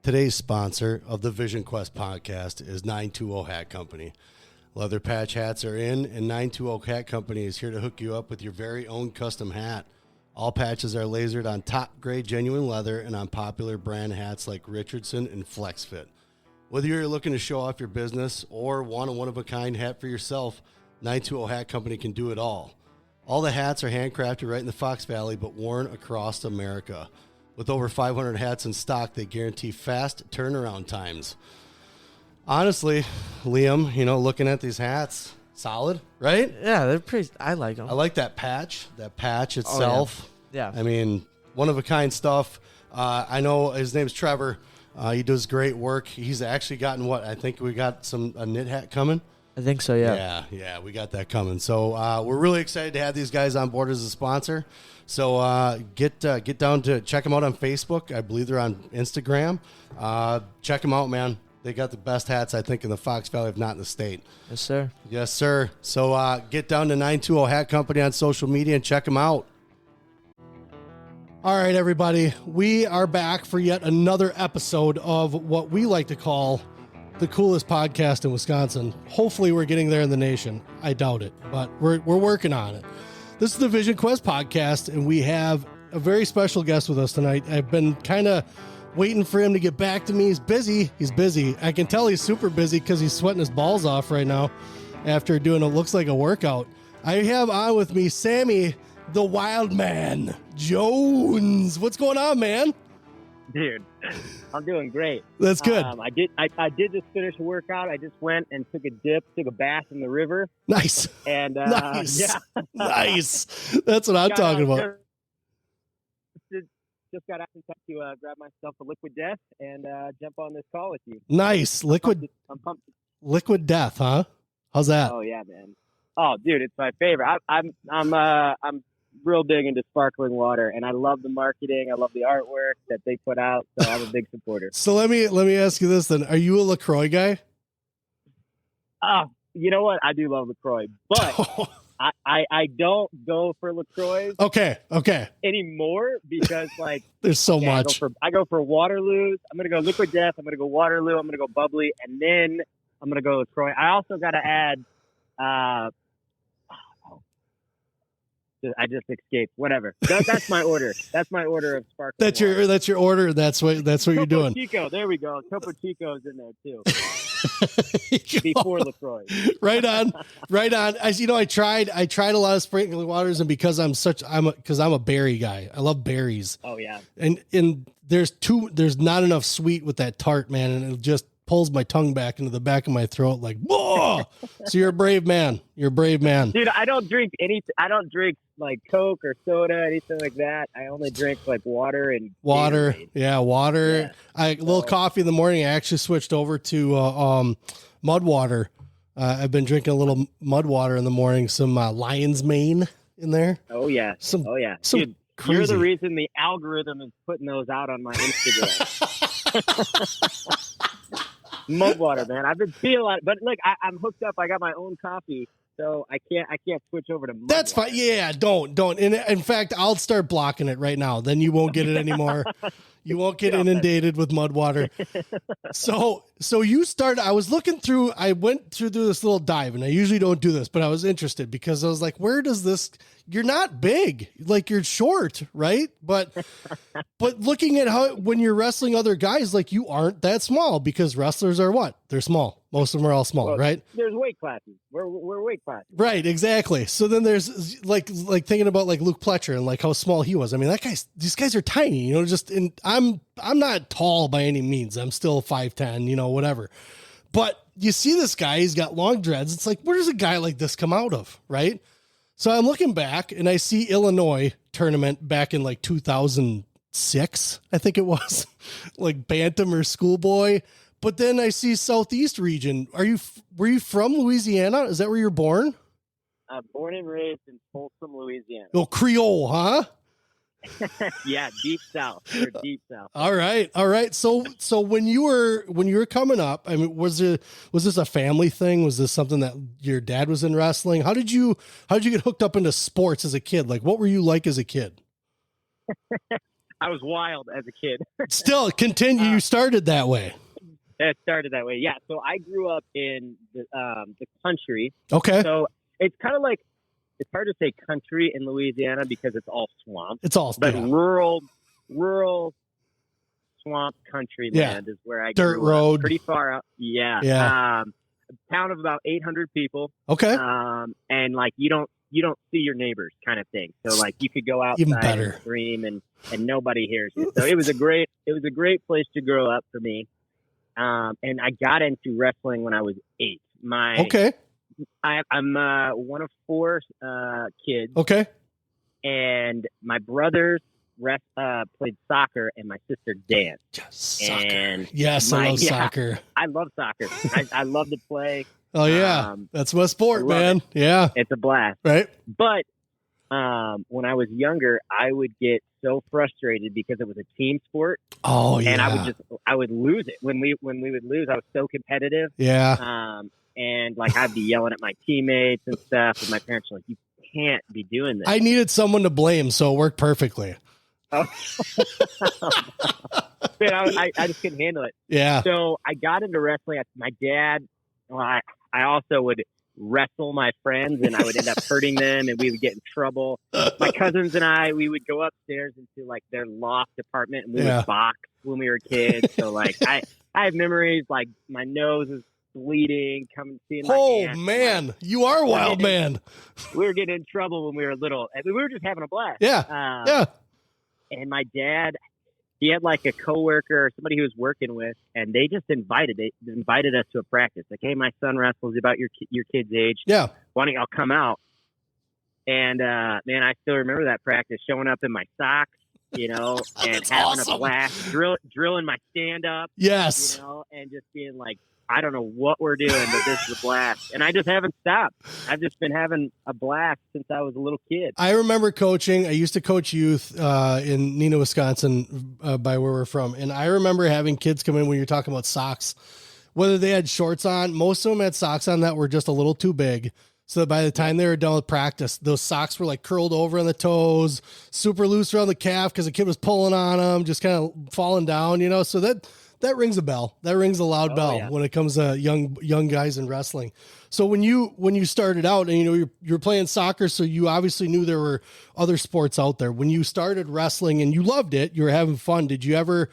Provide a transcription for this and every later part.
Today's sponsor of the Vision Quest podcast is 920 Hat Company. Leather patch hats are in, and 920 Hat Company is here to hook you up with your very own custom hat. All patches are lasered on top-grade genuine leather and on popular brand hats like Richardson and FlexFit. Whether you're looking to show off your business or want a one-of-a-kind hat for yourself, 920 Hat Company can do it all. All the hats are handcrafted right in the Fox Valley, but worn across America. With over 500 hats in stock, they guarantee fast turnaround times. Honestly, Liam, looking at these hats, solid, right? Yeah, they're pretty. I like them. I like that patch itself. Oh, yeah. I mean, one-of-a-kind stuff. I know his name's Trevor. He does great work. He's actually gotten I think we got a knit hat coming. I think so, yeah. Yeah, we got that coming. So we're really excited to have these guys on board as a sponsor. So get down to check them out on Facebook. I believe they're on Instagram. Check them out, man. They got the best hats, I think, in the Fox Valley, if not in the state. Yes, sir. Yes, sir. So get down to 920 Hat Company on social media and check them out. All right, everybody. We are back for yet another episode of what we like to call the coolest podcast in Wisconsin. Hopefully we're getting there in the nation. I doubt it, but we're working on it. This is the Vision Quest podcast, and we have a very special guest with us tonight. I've been kind of waiting for him to get back to me. He's busy. I can tell he's super busy because he's sweating his balls off right now after doing what looks like a workout. I have on with me Sammy the Wildman Jones. What's going on, man? Dude, I'm doing great. That's good. I did just finish a workout. I just went and took a bath in the river. Nice. And nice. Yeah. Nice. That's what I'm talking about. Just got out in time to grab myself a Liquid Death and jump on this call with you. Nice. I'm pumped. Liquid Death, huh? How's that? Oh yeah, man. Oh, dude, it's my favorite. I'm real big into sparkling water, and I love the marketing. I love the artwork that they put out, so I'm a big supporter. So let me ask you this then: are you a LaCroix guy? You know what? I do love LaCroix, but I don't go for LaCroix. Okay. Anymore because there's so much. I go for Waterloo. I'm gonna go Liquid Death. I'm gonna go Waterloo. I'm gonna go Bubbly, and then I'm gonna go LaCroix. I also got to add. I just escaped. Whatever. That's my order. That's my order of sparkling. That's your order. That's what you're doing. Chico. There we go. Topo Chico's in there too. Before LaCroix. Right on. As you know, I tried a lot of sparkling waters, and because I'm a berry guy. I love berries. Oh yeah. And there's not enough sweet with that tart, man, and it just pulls my tongue back into the back of my throat like, whoa. So you're a brave man. Dude, I don't drink anything. I don't drink like Coke or soda, anything like that. I only drink like water and Gatorade. Yeah, water. Yeah. A little coffee in the morning. I actually switched over to mud water. I've been drinking a little mud water in the morning. Some lion's mane in there. Oh yeah. Dude, crazy. You're the reason the algorithm is putting those out on my Instagram. Mud water, man. I've been feeling, but look, I'm hooked up. I got my own coffee, so I can't switch over to mud That's water. fine. Yeah, don't. In fact, I'll start blocking it right now. Then you won't get it anymore. You won't get inundated with mud water. So you started. I went through this little dive, and I usually don't do this, but I was interested because I was like, where does this? You're not big, like you're short, right? But looking at how when you're wrestling other guys, like you aren't that small because wrestlers are what? They're small. Most of them are all small, right? There's weight classes. We're weight classes. Right, exactly. So then there's like thinking about like Luke Pletcher and like how small he was. I mean, these guys are tiny, I'm not tall by any means. I'm still 5'10", whatever. But you see this guy, he's got long dreads. It's like, where does a guy like this come out of, right? So I'm looking back and I see Illinois tournament back in like 2006, I think it was, like bantam or schoolboy. But then I see Southeast region. Were you from Louisiana? Is that where you're born? I'm born and raised in Folsom, Louisiana. Oh, Creole, huh? Yeah, deep south. We're deep south. All right. So when you were coming up, I mean, was this a family thing? Was this something that your dad was in wrestling? How did you get hooked up into sports as a kid? Like, what were you like as a kid? I was wild as a kid. Still, continue. You started that way. It started that way. Yeah. So I grew up in the country. Okay. So it's kind of like, it's hard to say country in Louisiana because it's all swamp. It's all, but rural swamp country land is where I grew Dirt road. up. Pretty far out. Yeah. A town of about 800 people. Okay. And like, you don't see your neighbors kind of thing. So like you could go outside and scream and nobody hears you. So it was a great place to grow up for me. And I got into wrestling when I was 8. I'm one of 4 kids. Okay. And my brothers played soccer and my sister danced. Soccer. And I love soccer. I love soccer. I love to play. Oh yeah. That's my sport, man. Yeah. It's a blast. Right. But when I was younger, I would get so frustrated because it was a team sport. Oh yeah. And I would lose it. When we would lose, I was so competitive. Yeah. And like I'd be yelling at my teammates and stuff, and my parents were like, "You can't be doing this." I needed someone to blame, so it worked perfectly. Oh. Man, I just couldn't handle it. Yeah. So I got into wrestling. My dad, I also would wrestle my friends, and I would end up hurting them, and we would get in trouble. My cousins and we would go upstairs into like their loft apartment, and we would box when we were kids. So like I have memories like my nose is bleeding, seeing my aunt. Oh man, you are a wild man. We were getting in trouble when we were little. I mean, we were just having a blast. Yeah. And my dad, he had like a coworker or somebody he was working with, and they just invited us to a practice. Like, hey, my son wrestles about your kid's age. Yeah. Why don't y'all come out? And man, I still remember that practice, showing up in my socks, and having a blast, drilling my stand up. Yes. And just being like, I don't know what we're doing, but this is a blast. And I just haven't stopped. I've just been having a blast since I was a little kid. I remember coaching. I used to coach youth in Neenah, Wisconsin, by where we're from. And I remember having kids come in when you're talking about socks, whether they had shorts on. Most of them had socks on that were just a little too big. So that by the time they were done with practice, those socks were like curled over on the toes, super loose around the calf because the kid was pulling on them, just kind of falling down, So that rings a bell. That rings a loud bell when it comes to young guys in wrestling. So when you started out and you're playing soccer, so you obviously knew there were other sports out there. When you started wrestling and you loved it, you were having fun. Did you ever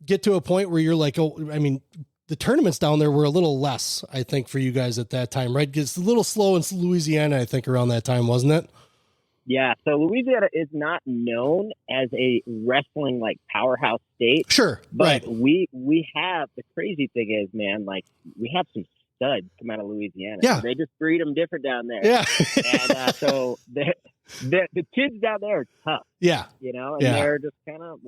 get to a point where you're like, the tournaments down there were a little less, I think, for you guys at that time, right? It's a little slow in Louisiana, I think, around that time, wasn't it? Yeah, so Louisiana is not known as a wrestling like powerhouse state. Sure, but right. We have, the crazy thing is, man, like we have some studs come out of Louisiana. Yeah, they just breed them different down there. Yeah, and so the kids down there are tough. Yeah, and they're just kind of,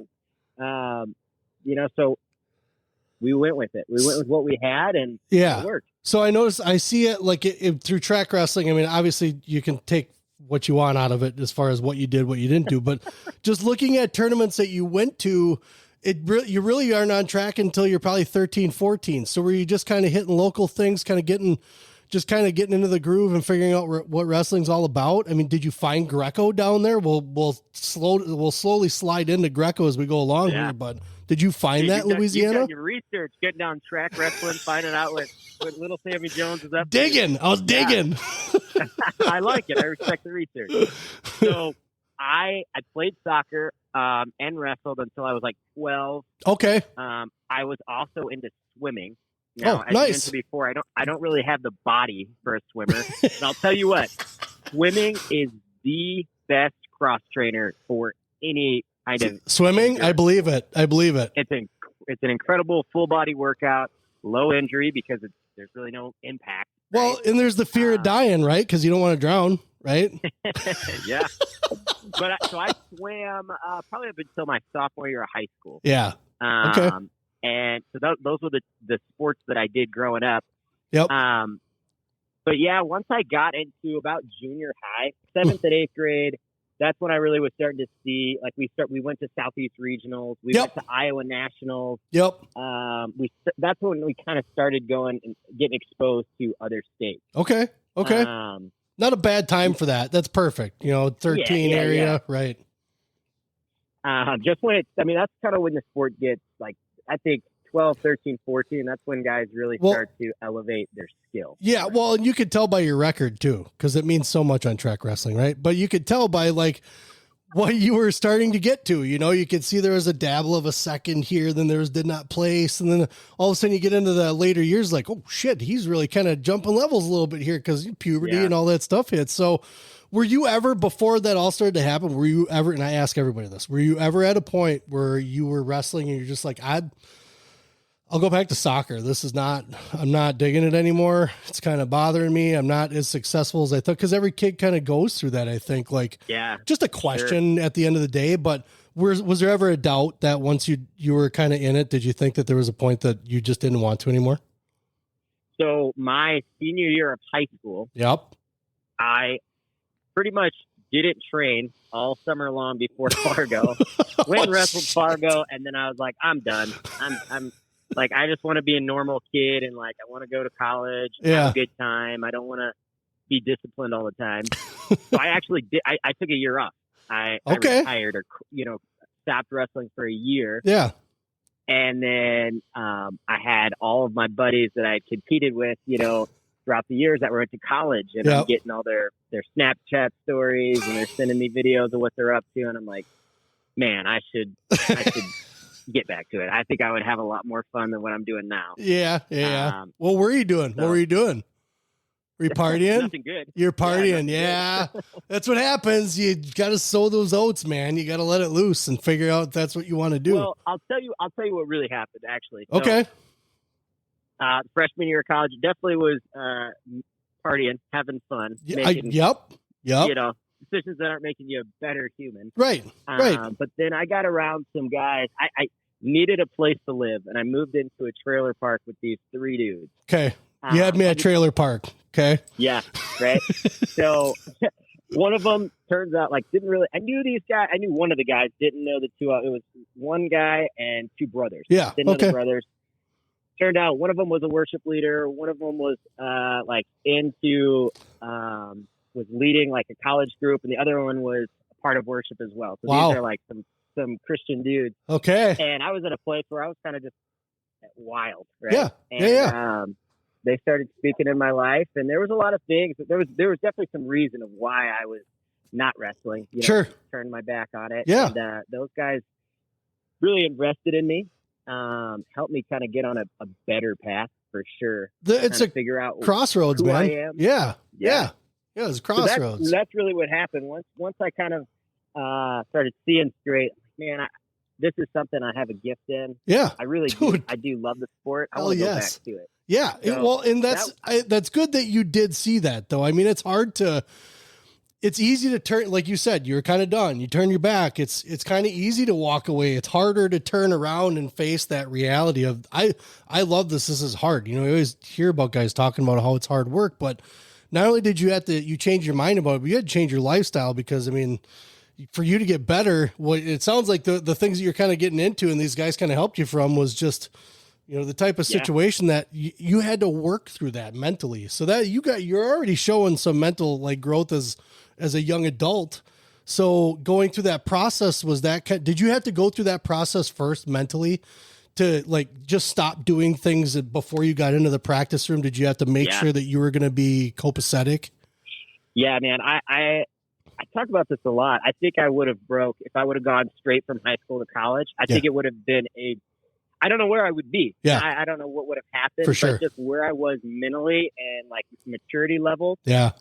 so we went with it. We went with what we had, and it worked. So I see it like through track wrestling. I mean, obviously you can take what you want out of it as far as what you did, what you didn't do, but just looking at tournaments that you went to, you really aren't on track until you're probably 13, 14. So were you just kind of hitting local things, kind of getting into the groove and figuring out what wrestling's all about? I mean, did you find Greco down there? We'll slowly slide into Greco as we go along here, but did you find that in Louisiana? You got your research, getting down track wrestling, finding out what little Sammy Jones is up to. I was digging. I like it. I respect the research. So I played soccer and wrestled until I was like 12. Okay. I was also into swimming. Now, as nice. I mentioned before, I don't really have the body for a swimmer. And I'll tell you what, swimming is the best cross trainer for any kind of swimming. I believe it. It's an incredible full body workout, low injury because there's really no impact. Well, and there's the fear of dying, right? Because you don't want to drown, right? Yeah. So I swam probably up until my sophomore year of high school. Yeah. Okay. And so those were the sports that I did growing up. Yep. But yeah, once I got into about junior high, 7th and 8th grade, that's when I really was starting to see, like we went to Southeast Regionals, we went to Iowa Nationals. Yep. That's when we kind of started going and getting exposed to other states. Okay. Not a bad time for that. That's perfect. 13 area, right? Just when that's kind of when the sport gets like, I think 12, 13, 14, that's when guys really start to elevate their skill. Yeah. Well, and you could tell by your record too, because it means so much on track wrestling, right? But you could tell by like what you were starting to get to, you could see there was a dabble of a second here, then there did not place. And then all of a sudden you get into the later years, like, oh shit, he's really kind of jumping levels a little bit here because puberty and all that stuff hits. So were you ever, before that all started to happen, and I ask everybody this, were you ever at a point where you were wrestling and you're just like, I'll go back to soccer. I'm not digging it anymore. It's kind of bothering me. I'm not as successful as I thought. Cause every kid kind of goes through that, I think, like, just a question at the end of the day. But was there ever a doubt that once you were kind of in it, did you think that there was a point that you just didn't want to anymore? So my senior year of high school, I pretty much didn't train all summer long before Fargo. Went and wrestled Fargo. And then I was like, I'm done. I'm like, I just want to be a normal kid, and like, I want to go to college, have a good time. I don't want to be disciplined all the time. So I actually did. I took a year off. I retired or, stopped wrestling for a year. Yeah. And then I had all of my buddies that I had competed with, throughout the years that were into college, and I'm getting all their Snapchat stories, and they're sending me videos of what they're up to. And I'm like, man, I should get back to it. I think I would have a lot more fun than what I'm doing now. Yeah. What were you doing? What were you doing? Were you partying? Nothing good. You're partying. Yeah. That's what happens. You got to sow those oats, man. You got to let it loose and figure out if that's what you want to do. Well, I'll tell you what really happened, actually. So, okay. Freshman year of college definitely was partying, having fun. Yep. Decisions that aren't making you a better human. Right. But then I got around some guys. I needed a place to live, and I moved into a trailer park with these three dudes. Okay. You had me at trailer park. Okay. Yeah. Right. So one of them turns out I knew these guys. I knew one of the guys, didn't know the two. It was one guy and two brothers. Yeah. Didn't know the brothers. Turned out one of them was a worship leader. One of them was was leading like a college group, and the other one was a part of worship as well. So these are like some Christian dudes. Okay. And I was at a place where I was kind of just wild, right? Yeah. And, they started speaking in my life, and there was a lot of things. There was definitely some reason of why I was not wrestling. Turned my back on it. Yeah. And those guys really invested in me, helped me kind of get on a better path for sure. It's a figure out crossroads, who man. I am. Yeah. It's crossroads. So that's really what happened. Once I kind of started seeing straight, man, this is something I have a gift in. Yeah. I really do. I do love the sport. I want to go back to it. Yeah. So and that's good that you did see that, though. I mean, it's easy to turn, like you said, you're kind of done. You turn your back. It's kind of easy to walk away. It's harder to turn around and face that reality of, I love this. This is hard. You always hear about guys talking about how it's hard work, but not only did you change your mind about it, but you had to change your lifestyle because, I mean, for you to get better, it sounds like the things that you're kind of getting into and these guys kind of helped you from was just, the type of situation that you had to work through that mentally. So that you're already showing some mental growth as a young adult. So going through that process, did you have to go through that process first mentally to just stop doing things before you got into the practice room? Did you have to make sure that you were going to be copacetic? Yeah, man. I talk about this a lot. I think I would have broke if I would have gone straight from high school to college. I think it would have been I don't know where I would be. Yeah. I don't know what would have happened. For sure. But just where I was mentally and maturity level. Yeah.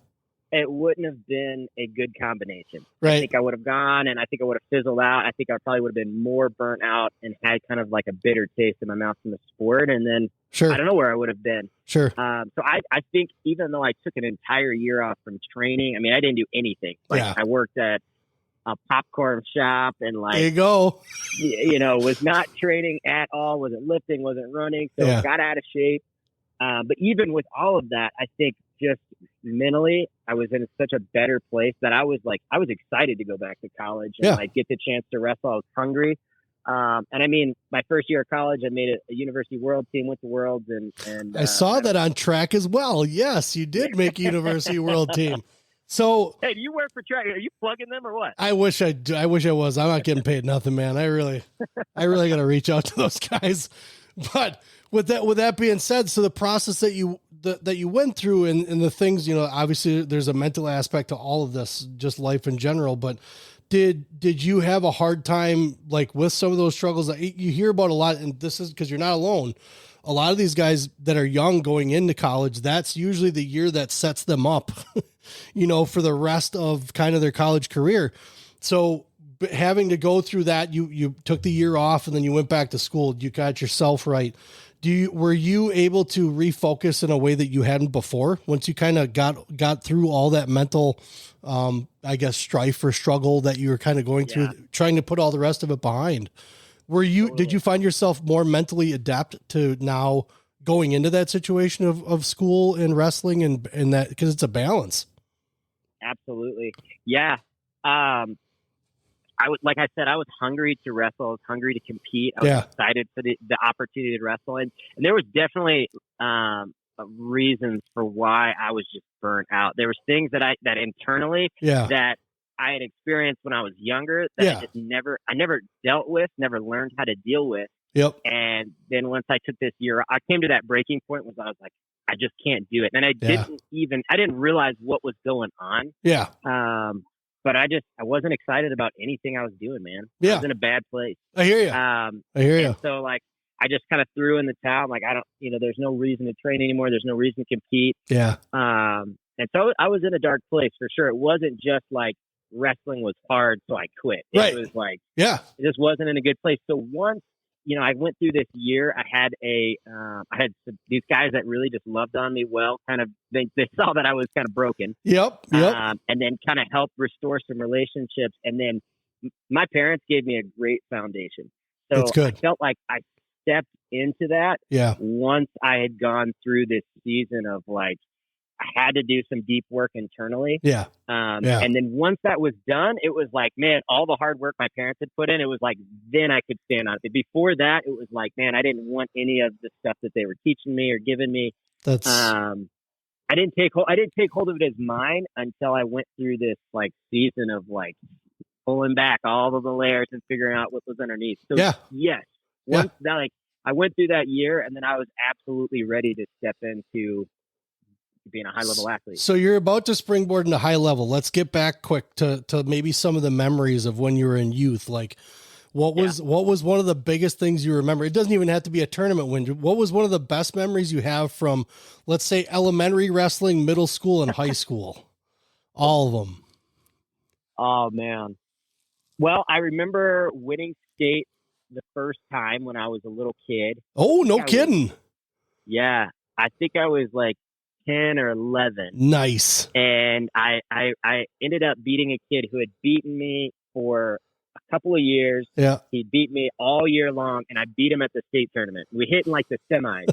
It wouldn't have been a good combination. Right. I think I would have gone and I think I would have fizzled out. I think I probably would have been more burnt out and had kind of a bitter taste in my mouth from the sport. And then I don't know where I would have been. Sure. So I think even though I took an entire year off from training, I mean, I didn't do anything. I worked at a popcorn shop and there you go. Was not training at all. Wasn't lifting, wasn't running. So got out of shape. But even with all of that, I think just mentally, I was in such a better place that I was excited to go back to college and get the chance to wrestle. I was hungry. And I mean, my first year of college, I made a university world team, went to worlds and I saw that on track as well. Yes, you did make a university world team. So, hey, do you work for track? Are you plugging them or what? I wish I was. I'm not getting paid nothing, man. I really got to reach out to those guys. But with that being said, so the process that you went through and the things, obviously there's a mental aspect to all of this, just life in general, but did you have a hard time like with some of those struggles that you hear about a lot? And this is because you're not alone. A lot of these guys that are young going into college, that's usually the year that sets them up, for the rest of kind of their college career. So having to go through that, you took the year off and then you went back to school, you got yourself right. Were you able to refocus in a way that you hadn't before once you kind of got through all that mental, strife or struggle that you were kind of going through, trying to put all the rest of it behind? Did you find yourself more mentally adept to now going into that situation of school and wrestling and that, because it's a balance? Absolutely. Yeah. Like I said, I was hungry to wrestle. I was hungry to compete. I was excited for the opportunity to wrestle. And there was definitely reasons for why I was just burnt out. There was things that internally that I had experienced when I was younger that I never dealt with, never learned how to deal with. Yep. And then once I took this year, I came to that breaking point where I was like, I just can't do it. And I didn't realize what was going on. Yeah. But I wasn't excited about anything I was doing, man. I was in a bad place. I hear you. I hear you. So like, I just kind of threw in the towel. I'm like, there's no reason to train anymore. There's no reason to compete. Yeah. And so I was in a dark place for sure. It wasn't just like wrestling was hard, so I quit. Right. It was like, it just wasn't in a good place. So once, I went through this year, I had these guys that really just loved on me well, kind of, they saw that I was kind of broken. Yep. And then kind of helped restore some relationships. And then my parents gave me a great foundation. So that's good. I felt like I stepped into that. Yeah. Once I had gone through this season of like, I had to do some deep work internally. Yeah. And then once that was done, it was like, man, all the hard work my parents had put in, it was like, then I could stand on it. Before that, it was like, man, I didn't want any of the stuff that they were teaching me or giving me. That's, I didn't take hold of it as mine until I went through this like season of like pulling back all of the layers and figuring out what was underneath. So yes, once that, like, I went through that year and then I was absolutely ready to step into being a high level athlete. So you're about to springboard into high level. Let's get back quick to maybe some of the memories of when you were in youth. Like what was one of the biggest things you remember? It doesn't even have to be a tournament win. What was one of the best memories you have from, let's say, elementary wrestling, middle school, and high school? All of them. Oh man. Well, I remember winning state the first time when I was a little kid. Oh, no kidding. I think I was like 10 or 11. Nice. And I ended up beating a kid who had beaten me for a couple of years. Yeah. He beat me all year long and I beat him at the state tournament. We hit in like the semis.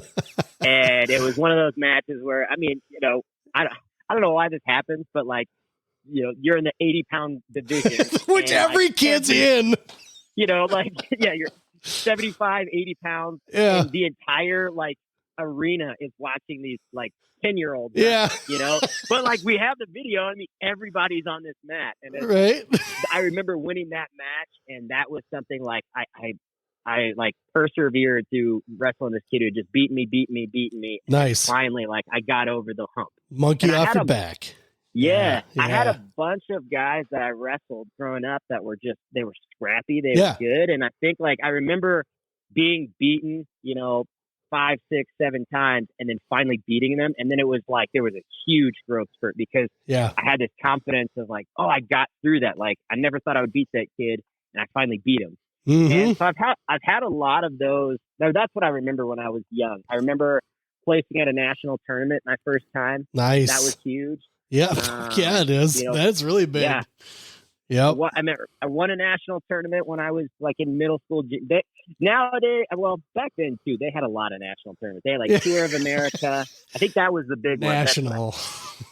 And it was one of those matches where, I mean, I don't know why this happens, but like, you're in the 80-pound division. Which every kid's in. Like, you're 75, 80 pounds. Yeah. And the entire like arena is watching these like 10-year-olds. Yeah. But like we have the video. I mean, everybody's on this mat. And right. I remember winning that match. And that was something like I like persevered to wrestling this kid who just beat me. Nice. And finally, like I got over the hump. Monkey off your back. Yeah. I had a bunch of guys that I wrestled growing up that were they were scrappy. They were good. And I think like, I remember being beaten, 5, 6, 7 times and then finally beating them. And then it was like, there was a huge growth spurt because I had this confidence of like, oh, I got through that. Like, I never thought I would beat that kid and I finally beat him. Mm-hmm. And so I've had a lot of those. Now, that's what I remember when I was young. I remember placing at a national tournament my first time. Nice. That was huge. Yeah. Yeah, it is. That's really big. Yeah. I won a national tournament when I was like in middle school. Nowadays, well, back then too, they had a lot of national tournaments. They had like Tour of America. I think that was the big national.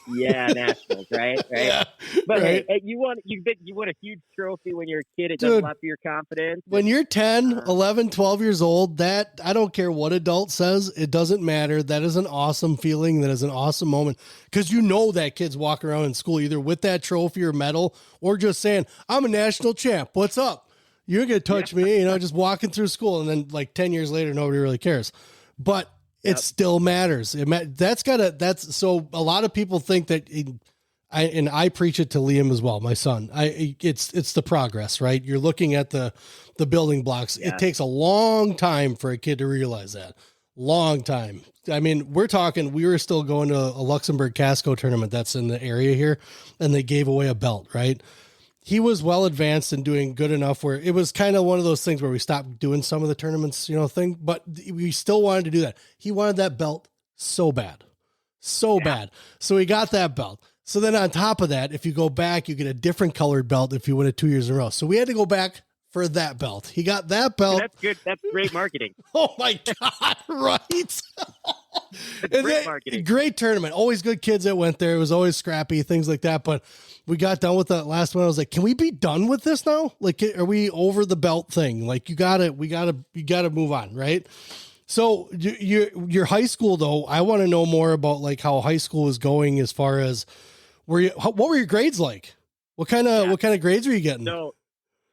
Yeah, nationals, right? Yeah, but right. Hey, you won a huge trophy when you're a kid. It does a lot for your confidence. When you're 10, 11, 12 years old, that I don't care what adult says, it doesn't matter. That is an awesome feeling. That is an awesome moment because you know that kid's walking around in school either with that trophy or medal or just saying, I'm a national champ. What's up? You're going to touch me, just walking through school. And then like 10 years later, nobody really cares. But it still matters. So a lot of people think that I preach it to Liam as well, my son. It's the progress, right? You're looking at the building blocks. Yeah. It takes a long time for a kid to realize that. Long time. I mean, we were still going to a Luxembourg Casco tournament that's in the area here, and they gave away a belt, right? He was well advanced and doing good enough where it was kind of one of those things where we stopped doing some of the tournaments, thing, but we still wanted to do that. He wanted that belt so bad. So bad. So he got that belt. So then on top of that, if you go back, you get a different colored belt if you win it 2 years in a row. So we had to go back for that belt. He got that belt. That's good. That's great marketing. Oh my God. Right. Great marketing. Great tournament. Always good kids that went there. It was always scrappy, things like that. But we got done with that last one. I was like, can we be done with this now? Like, are we over the belt thing? Like you gotta move on. Right. So your high school though, I want to know more about like how high school is going as far as what were your grades like? What kind of grades were you getting?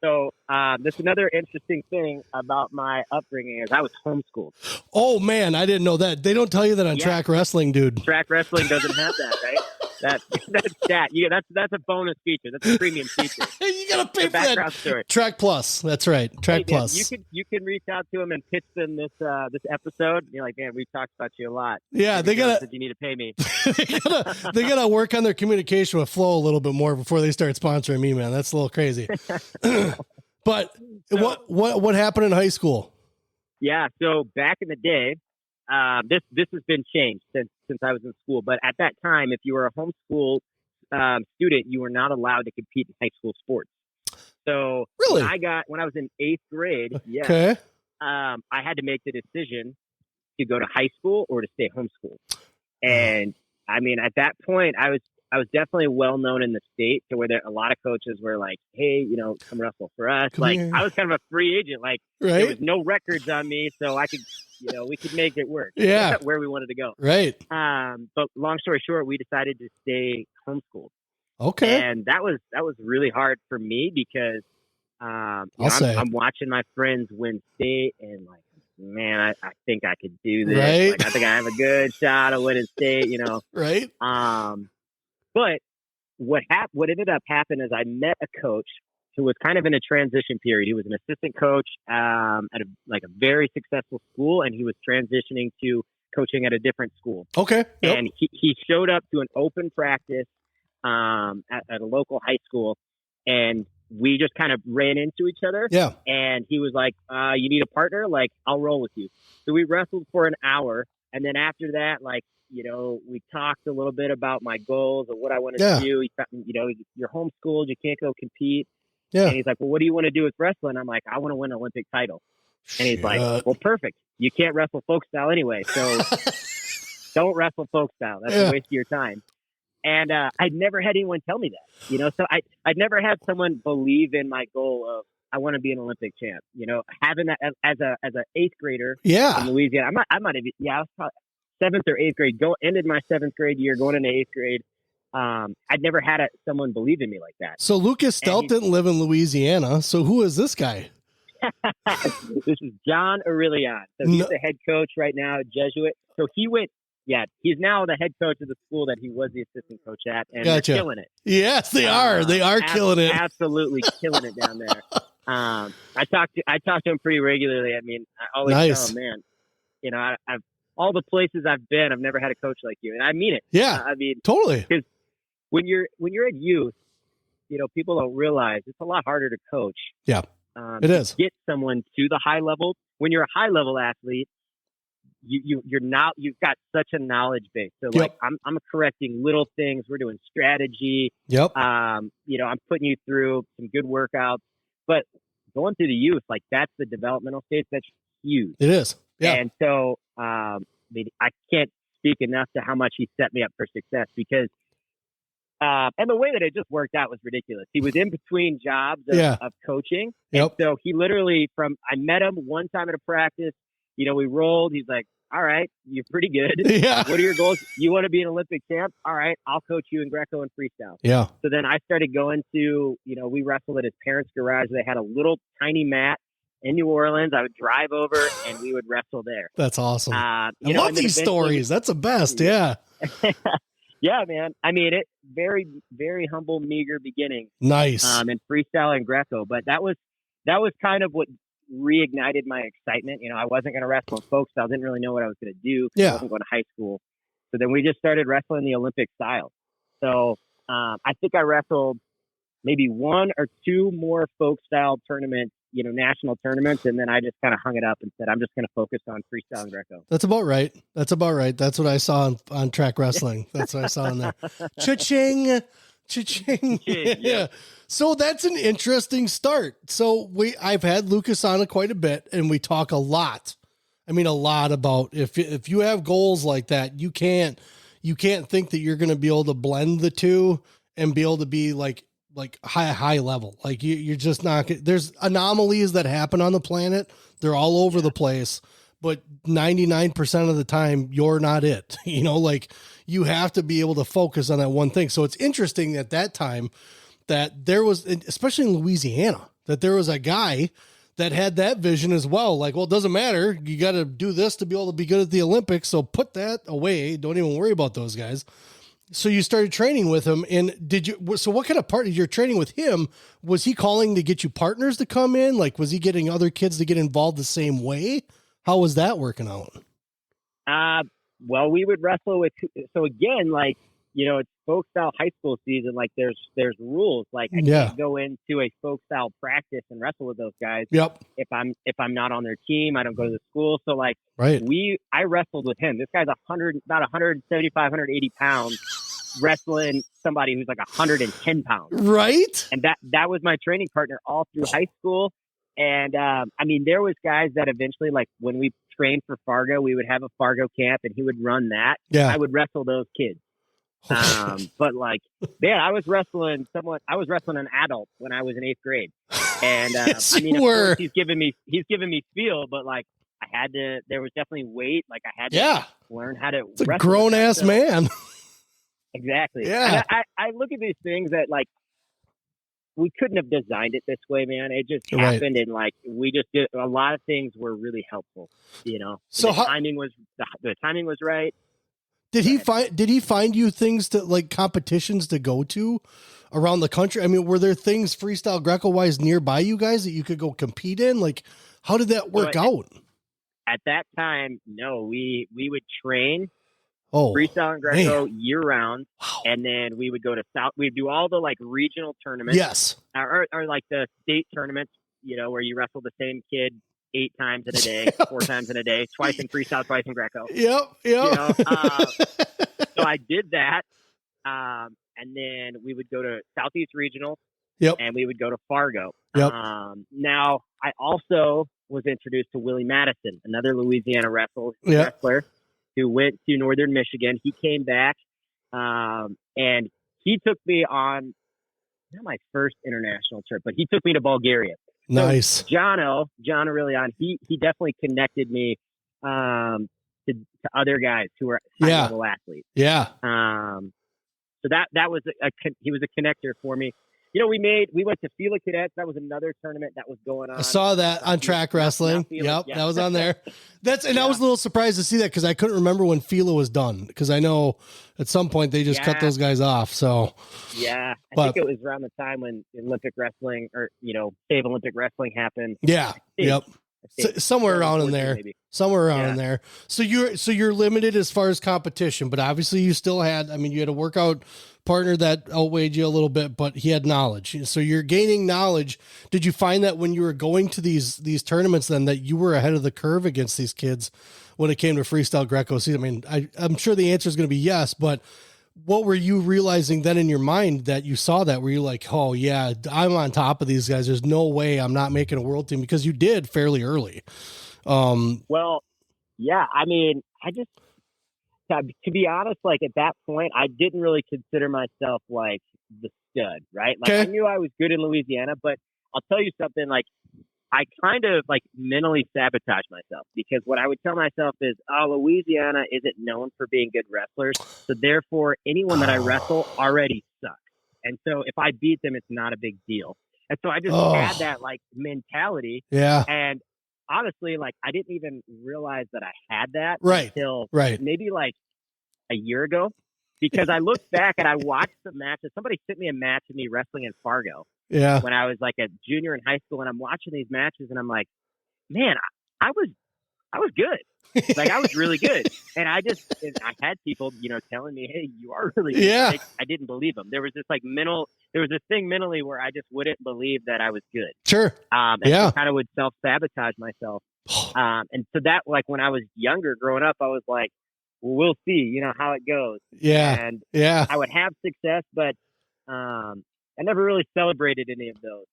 So that's another interesting thing about my upbringing is I was homeschooled. Oh man, I didn't know that. They don't tell you that on track wrestling, dude. Track wrestling doesn't have that, right? That's a bonus feature. That's a premium feature. You gotta pay for that. Story. Track Plus. That's right. Track Plus. You can reach out to them and pitch them this episode. You're like, man, we've talked about you a lot. Yeah, you need to pay me. they gotta work on their communication with Flo a little bit more before they start sponsoring me, man. That's a little crazy. But what happened in high school? Yeah, so back in the day, this has been changed since I was in school. But at that time, if you were a homeschool student, you were not allowed to compete in high school sports. So really, when I was in 8th grade, I had to make the decision to go to high school or to stay homeschooled. And I mean, at that point, I was definitely well known in the state to where a lot of coaches were like, hey, come wrestle for us. I was kind of a free agent. Like there was no records on me, so I could, we could make it work. Yeah. Where we wanted to go. Right. But long story short, we decided to stay homeschooled. Okay. And that was really hard for me because I'm watching my friends win state and like, man, I think I could do this. Right. Like, I think I have a good shot of winning state, Right. But what ended up happening is I met a coach who was kind of in a transition period. He was an assistant coach at a very successful school, and he was transitioning to coaching at a different school. Okay. Yep. And he showed up to an open practice at a local high school, and we just kind of ran into each other. Yeah. And he was like, you need a partner? Like, I'll roll with you. So we wrestled for an hour. And then after that, like, we talked a little bit about my goals and what I wanted to do. He thought, you're homeschooled, you can't go compete. Yeah. And he's like, well, what do you want to do with wrestling? I'm like, I want to win an Olympic title. And he's like, well, perfect. You can't wrestle folk style anyway. So don't wrestle folk style. That's a waste of your time. And I'd never had anyone tell me that, so I'd never had someone believe in my goal of, I want to be an Olympic champ, having that as a 8th grader in Louisiana. I might have, I was probably 7th or 8th grade, ended my 7th grade year, going into 8th grade. I'd never had someone believe in me like that. So Lucas Stout didn't live in Louisiana. So who is this guy? This is John Aurelian. So he's the head coach right now, Jesuit. So he went, he's now the head coach of the school that he was the assistant coach at, and they're killing it. Yes, they are. They are killing it. Absolutely killing it down there. I talk to him pretty regularly. I mean, I always tell him, man, I've all the places I've been, I've never had a coach like you, and I mean it. Yeah, I mean, totally. Because when you're at youth, people don't realize it's a lot harder to coach. Yeah, it is. Get someone to the high level. When you're a high level athlete, you've got such a knowledge base. So like I'm correcting little things. We're doing strategy. Yep. I'm putting you through some good workouts, but going through the youth, like that's the developmental stage. That's huge. It is. Yeah. And so, I can't speak enough to how much he set me up for success because, and the way that it just worked out was ridiculous. He was in between jobs of coaching. And so he literally I met him one time at a practice, we rolled. He's like, all right, you're pretty good. Yeah. What are your goals? You want to be an Olympic champ? All right, I'll coach you in Greco and freestyle. Yeah. So then I started going to, we wrestled at his parents' garage. They had a little tiny mat in New Orleans. I would drive over and we would wrestle there. That's awesome. I love love these stories. That's the best. Yeah. Yeah, man. I mean, it very, very humble, meager beginning. Nice. In freestyle and Greco, but that was kind of what reignited my excitement. I wasn't going to wrestle in folk style. Didn't really know what I was going to do. Yeah. I wasn't going to high school. So then we just started wrestling the Olympic style. So I think I wrestled maybe one or two more folk style tournaments, national tournaments. And then I just kind of hung it up and said, I'm just going to focus on freestyle and Greco. That's about right. That's what I saw on track wrestling. That's what I saw in there. Cha-ching. Cha-ching. Yeah. So that's an interesting start. So I've had Lucas on quite a bit and we talk a lot. I mean, a lot about if you have goals like that, you can't think that you're going to be able to blend the two and be able to be like high level. Like you're just not, there's anomalies that happen on the planet. They're all over the place, but 99% of the time you're not it, like you have to be able to focus on that one thing. So it's interesting at that time that there was, especially in Louisiana, that there was a guy that had that vision as well. Like, well, it doesn't matter. You got to do this to be able to be good at the Olympics. So put that away. Don't even worry about those guys. So you started training with him, and so what kind of part of your training with him? Was he calling to get you partners to come in? Like, was he getting other kids to get involved the same way? How was that working out? Well, we would wrestle with, so again, like, it's folk style high school season. Like there's rules. Like I can't go into a folk style practice and wrestle with those guys. Yep. If I'm not on their team, I don't go to the school. So like, I wrestled with him. This guy's about 175, 180 pounds wrestling somebody who's like 110 pounds. Right. And that was my training partner all through high school. And, I mean, there was guys that eventually, like when we trained for Fargo, we would have a Fargo camp and he would run that. Yeah. I would wrestle those kids. But like, man, I was wrestling an adult when I was in 8th grade. And, yes, I mean, of course he's giving me feel, but like there was definitely weight. Like I had to learn how to wrestle. A grown ass man. Exactly. Yeah. And I look at these things that like, we couldn't have designed it this way, man. It just happened. And like, we just did a lot of things were really helpful, So the timing was right. Did he find you things to like competitions to go to around the country? I mean, were there things freestyle Greco wise nearby you guys that you could go compete in? Like, how did that work out? At that time, no, we would train freestyle and Greco year round. Wow. And then we would go to we'd do all the like regional tournaments. Yes. Or like the state tournaments, where you wrestle the same kid 8 times in a day, 4 times in a day, twice in freestyle, twice in Greco. Yep. So I did that. And then we would go to Southeast Regional. Yep. And we would go to Fargo. Yep. Now, I also was introduced to Willie Madison, another Louisiana wrestler who went to Northern Michigan. He came back and he took me on, not my first international trip, but he took me to Bulgaria. Nice. So John Aurelian, he definitely connected me to other guys who were high-level athletes. Yeah. So that was he was a connector for me. We went to Fila Cadets. That was another tournament that was going on. I saw that on track wrestling. Yep, that was on there. I was a little surprised to see that because I couldn't remember when Fila was done because I know at some point they just cut those guys off. So I think it was around the time when Olympic wrestling or Save Olympic Wrestling happened. Yeah. Yep. somewhere around in there, maybe. somewhere around in there. So you're limited as far as competition, but obviously you still had, I mean, you had a workout partner that outweighed you a little bit, but he had knowledge. So you're gaining knowledge. Did you find that when you were going to these tournaments then that you were ahead of the curve against these kids when it came to freestyle Greco? See, I mean, I'm sure the answer is going to be yes, but what were you realizing then in your mind that you saw that? Were you like, oh yeah, I'm on top of these guys. There's no way I'm not making a world team, because you did fairly early. Well, yeah, I mean, to be honest, like at that point, I didn't really consider myself like the stud, right? Like I knew I was good in Louisiana, but I'll tell you something, like I kind of like mentally sabotaged myself, because what I would tell myself is, oh, Louisiana isn't known for being good wrestlers. So therefore, anyone that I wrestle already sucks. And so if I beat them, it's not a big deal. And so I just had that like mentality. Yeah. And honestly, like I didn't even realize that I had that until maybe like a year ago, because I looked back and I watched the matches. Somebody sent me a match of me wrestling in Fargo. Yeah. When I was like a junior in high school, and I'm watching these matches and I'm like, man, I was good. Like I was really good. And I had people, telling me, hey, you are really good. Yeah. Like, I didn't believe them. There was this thing mentally where I just wouldn't believe that I was good. Sure. And I kind of would self-sabotage myself. And so that, like when I was younger growing up, I was like, well, we'll see, how it goes. Yeah. And yeah. I would have success, but I never really celebrated any of those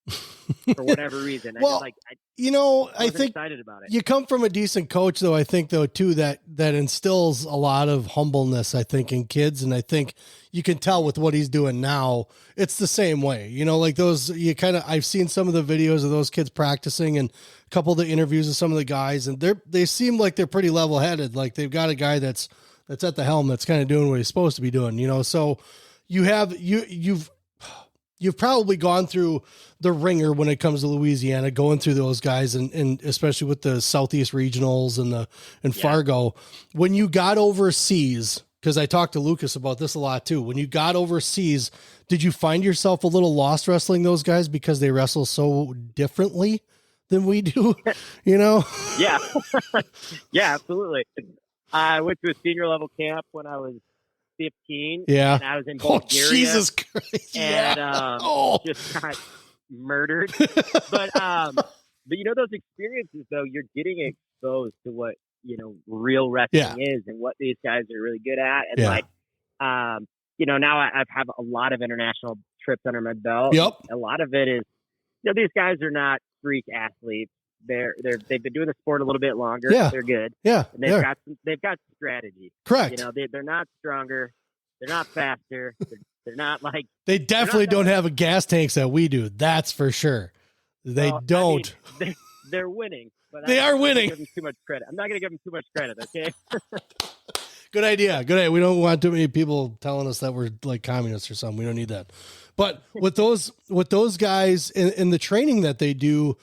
for whatever reason. Well, I think excited about it. You come from a decent coach, though. I think, though, too, that instills a lot of humbleness, I think, in kids. And I think you can tell with what he's doing now, it's the same way, like I've seen some of the videos of those kids practicing and a couple of the interviews of some of the guys, and they seem like they're pretty level headed. Like they've got a guy that's at the helm that's kind of doing what he's supposed to be doing, so you've probably gone through the ringer when it comes to Louisiana, going through those guys, and especially with the Southeast regionals and Fargo. When you got overseas, because I talked to Lucas about this a lot too, when you got overseas, did you find yourself a little lost wrestling those guys because they wrestle so differently than we do? Yeah. Yeah, absolutely. I went to a senior level camp when I was 15. Yeah. And I was in Bulgaria. Oh, Jesus Christ. And just got murdered. But those experiences, though, you're getting exposed to what, real wrestling is and what these guys are really good at. And now I have a lot of international trips under my belt. Yep. A lot of it is, these guys are not freak athletes. They've been doing the sport a little bit longer. Yeah. They're good. Yeah. And they've got strategy. Correct. They're not stronger. They're not faster. They're not like. They definitely don't have a gas tanks that we do. That's for sure. They don't. I mean, they're winning. But they are winning. Give them too much credit. I'm not going to give them too much credit. Okay. Good idea. We don't want too many people telling us that we're like communists or something. We don't need that. But with those guys in the training that they do.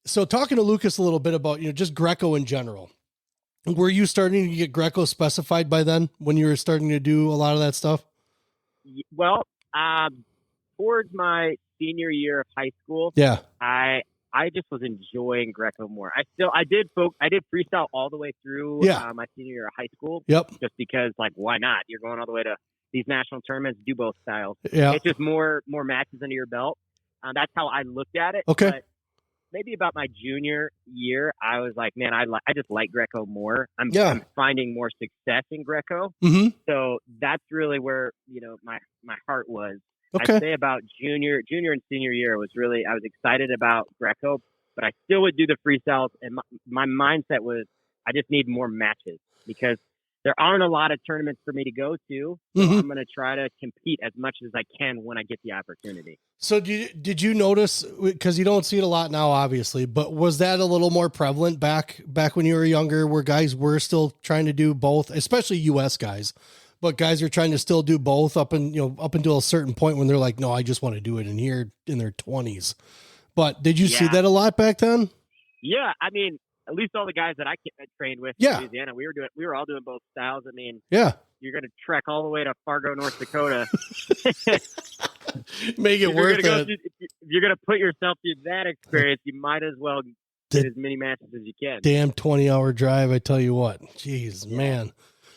So talking to Lucas a little bit about, just Greco in general, were you starting to get Greco specified by then when you were starting to do a lot of that stuff? Well, towards my senior year of high school, I just was enjoying Greco more. I did freestyle all the way through my senior year of high school. Yep. Just because, like, why not? You're going all the way to these national tournaments, do both styles. Yeah. It's just more matches under your belt. That's how I looked at it. Okay. But maybe about my junior year, I was like, man, I just like Greco more. I'm finding more success in Greco. Mm-hmm. So that's really where, my heart was. Okay. I'd say about junior and senior year I was excited about Greco, but I still would do the freestyles. And my mindset was, I just need more matches because there aren't a lot of tournaments for me to go to. So I'm going to try to compete as much as I can when I get the opportunity. So did you notice, because you don't see it a lot now, obviously, but was that a little more prevalent back when you were younger, where guys were still trying to do both, especially US guys, but guys are trying to still do both up until a certain point when they're like, no, I just want to do it in here in their 20s. But did you see that a lot back then? Yeah. I mean, at least all the guys that I trained with in Louisiana, we were all doing both styles. I mean, you're going to trek all the way to Fargo, North Dakota. Make it worth it. If you're going to put yourself through that experience, you might as well get as many matches as you can. Damn 20-hour drive, I tell you what. Jeez, man.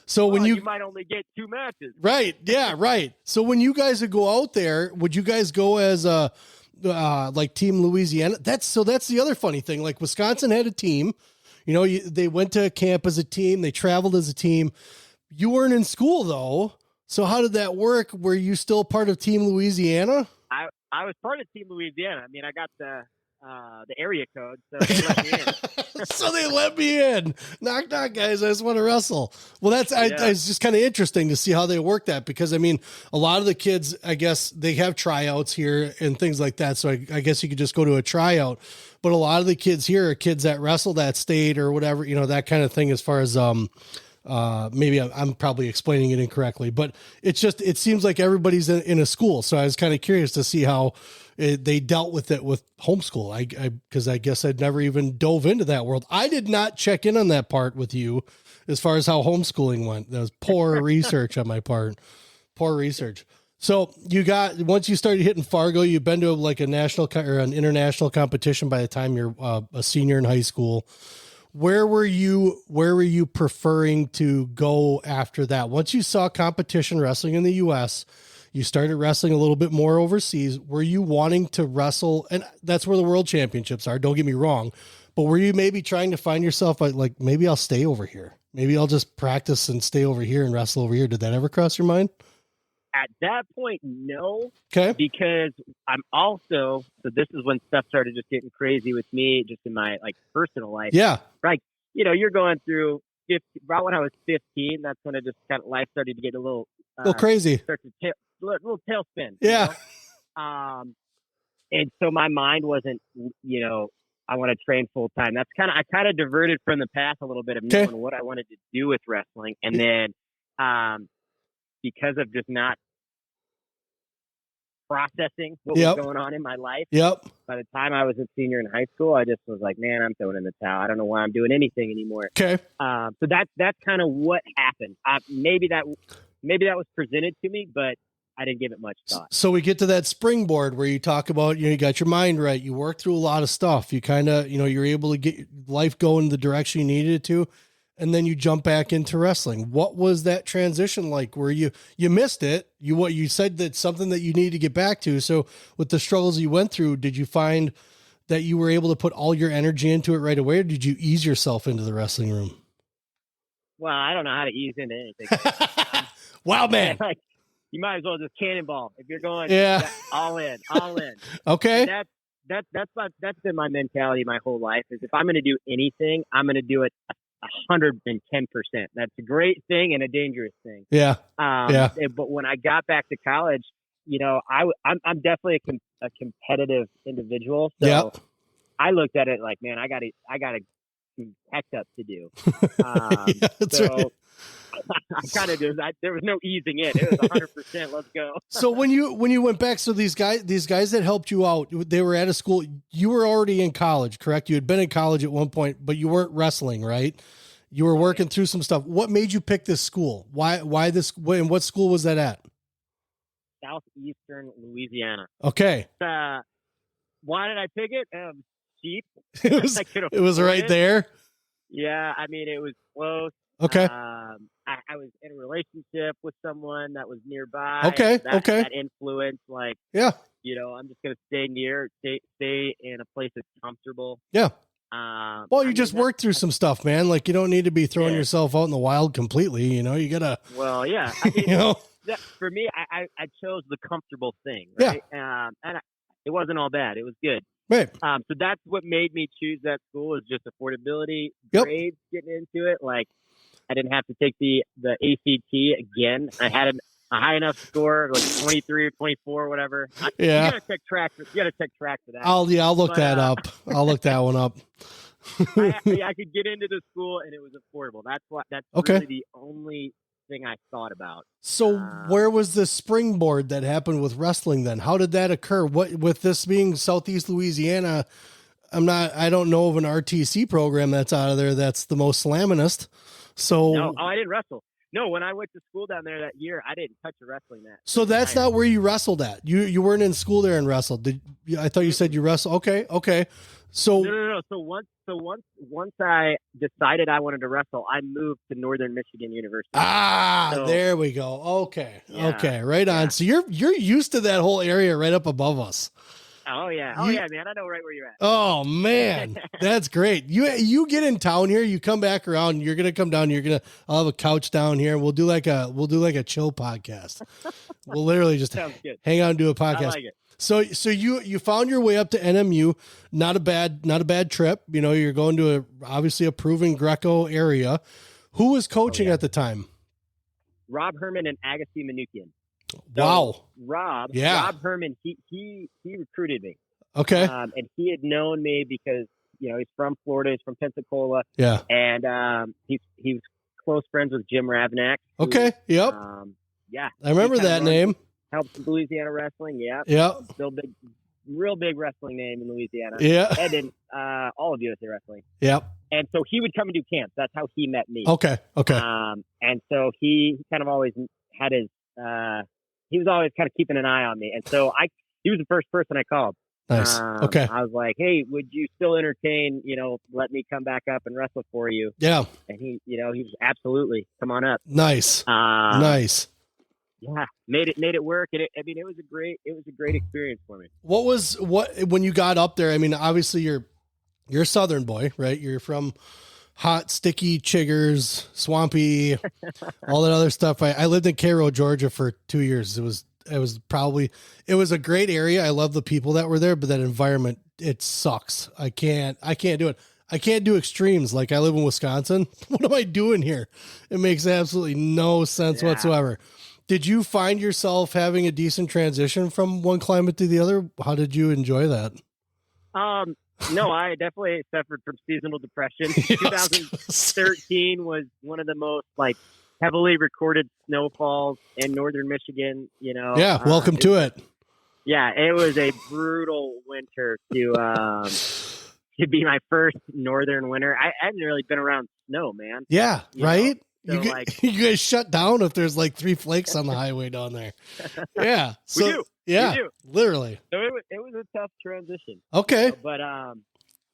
So when you might only get 2 matches. Right. Yeah, right. So when you guys would go out there, would you guys go as like Team Louisiana? That's the other funny thing. Like Wisconsin had a team, you know, they went to camp as a team. They traveled as a team. You weren't in school though. So how did that work? Were you still part of Team Louisiana? I was part of Team Louisiana. I mean, I got the area code, so they let me in. So they let me in. Knock, knock, guys. I just want to wrestle. Well, it's just kind of interesting to see how they work that, because I mean, a lot of the kids, I guess they have tryouts here and things like that. So I guess you could just go to a tryout, but a lot of the kids here are kids that wrestle that state or whatever, you know, that kind of thing, as far as, maybe I'm probably explaining it incorrectly, but it seems like everybody's in a school. So I was kind of curious to see how they dealt with it with homeschool. Cause I guess I'd never even dove into that world. I did not check in on that part with you as far as how homeschooling went. That was poor research on my part, poor research. So once you started hitting Fargo, you've been to like a national or an international competition by the time you're a senior in high school. Where were you preferring to go after that? Once you saw competition wrestling in the US, you started wrestling a little bit more overseas. Were you wanting to wrestle? And that's where the world championships are. Don't get me wrong, but were you maybe trying to find yourself like, maybe I'll stay over here. Maybe I'll just practice and stay over here and wrestle over here. Did that ever cross your mind? At that point, no. Okay. Because I'm also, so this is when stuff started just getting crazy with me, just in my like personal life. Yeah. Like, you know, you're going through about when I was 15, that's when it just kind of life started to get a little crazy. Little tailspin. Yeah. You know? And so my mind wasn't, you know, I want to train full time. I kind of diverted from the path a little bit of knowing what I wanted to do with wrestling. And then, because of just not processing what was going on in my life. Yep. By the time I was a senior in high school, I just was like, man, I'm throwing in the towel. I don't know why I'm doing anything anymore. Okay. So that's kind of what happened. Maybe that was presented to me, but I didn't give it much thought. So we get to that springboard where you talk about, you know, you got your mind right. You worked through a lot of stuff. You kind of, you know, you're able to get life going the direction you needed it to. And then you jump back into wrestling. What was that transition like? Where you missed it? You said that's something that you need to get back to. So with the struggles you went through, did you find that you were able to put all your energy into it right away, or did you ease yourself into the wrestling room? Well, I don't know how to ease into anything. Wow, man! Like, you might as well just cannonball if you're going. All in. Okay. That's been my mentality my whole life. Is if I'm going to do anything, I'm going to do it 110%. That's a great thing and a dangerous thing. Yeah. But when I got back to college, you know, I'm definitely a competitive individual. So I looked at it like, man, I got some catch up to do. Right. I kind of there was no easing in. It was 100%. Let's go. So when you went back, so these guys that helped you out, they were at a school. You were already in college, correct? You had been in college at one point, but you weren't wrestling, right? You were working through some stuff. What made you pick this school? Why this? And what school was that at? Southeastern Louisiana. Okay. Why did I pick it? Cheap. It was right there. Yeah, I mean, it was close. Okay. I was in a relationship with someone that was nearby. Okay. That influence, like, yeah, you know, I'm just going to stay in a place that's comfortable. Yeah. Well, you just worked through some stuff, man. Like, you don't need to be throwing yourself out in the wild completely. You know, you gotta. Well, yeah. I mean, you know, for me, I chose the comfortable thing, right? Yeah. It wasn't all bad. It was good. Right. So that's what made me choose that school, is just affordability, grades, getting into it. Like, I didn't have to take the ACT again. I had a high enough score, like 23 or 24, whatever. You gotta check track for that. I'll look that up. I'll look that one up. I could get into the school and it was affordable. That's really the only thing I thought about. So where was the springboard that happened with wrestling then? How did that occur? What, with this being Southeast Louisiana, I don't know of an RTC program that's out of there that's the most slaminist. So no, I didn't wrestle. No, when I went to school down there that year, I didn't touch a wrestling mat. So that's not where you wrestled at. You weren't in school there and wrestled. I thought you said you wrestled. Okay. So no. So once I decided I wanted to wrestle, I moved to Northern Michigan University. There we go. Okay. Yeah, okay. Right on. So you're used to that whole area right up above us. Oh yeah, man. I know right where you're at. Oh man, that's great. You get in town here, you come back around, you're gonna come down. I'll have a couch down here. We'll do like a chill podcast. We'll literally just hang out and do a podcast. I like it. So you found your way up to NMU. Not a bad trip. You know, you're going to obviously a proven Greco area. Who was coaching at the time? Rob Herman and Agassi Manukian. Wow. So Rob Herman, he recruited me. Okay. And he had known me because, you know, he's from Florida, he's from Pensacola. Yeah. And he was close friends with Jim Ravnak. Okay. Yep. Yeah. I remember that name. Helped Louisiana wrestling. Yeah. Yep. Still big, real big wrestling name in Louisiana. Yeah. And in all of USA wrestling. Yep. And so he would come and do camps. That's how he met me. Okay. And so he kind of always had his, he was always kind of keeping an eye on me. And so he was the first person I called. Nice. Okay. I was like, hey, would you still entertain, you know, let me come back up and wrestle for you? Yeah. And he was absolutely, come on up. Nice. Nice. Yeah. Made it work. And it was a great experience for me. When you got up there, I mean, obviously you're a Southern boy, right? You're from hot, sticky chiggers, swampy, all that other stuff. I lived in Cairo, Georgia for 2 years. It was a great area. I love the people that were there, but that environment, it sucks. I can't do it. I can't do extremes. Like I live in Wisconsin. What am I doing here? It makes absolutely no sense whatsoever. Did you find yourself having a decent transition from one climate to the other? How did you enjoy that? No, I definitely suffered from seasonal depression. 2013 was one of the most heavily recorded snowfalls in northern Michigan. You know, welcome to it. Yeah, it was a brutal winter to be my first northern winter. I hadn't really been around snow, man. Yeah, right. So you guys shut down if there's 3 flakes on the highway down there. Yeah, so, we do. Yeah, we do. Literally. So it was a tough transition. Okay, you know,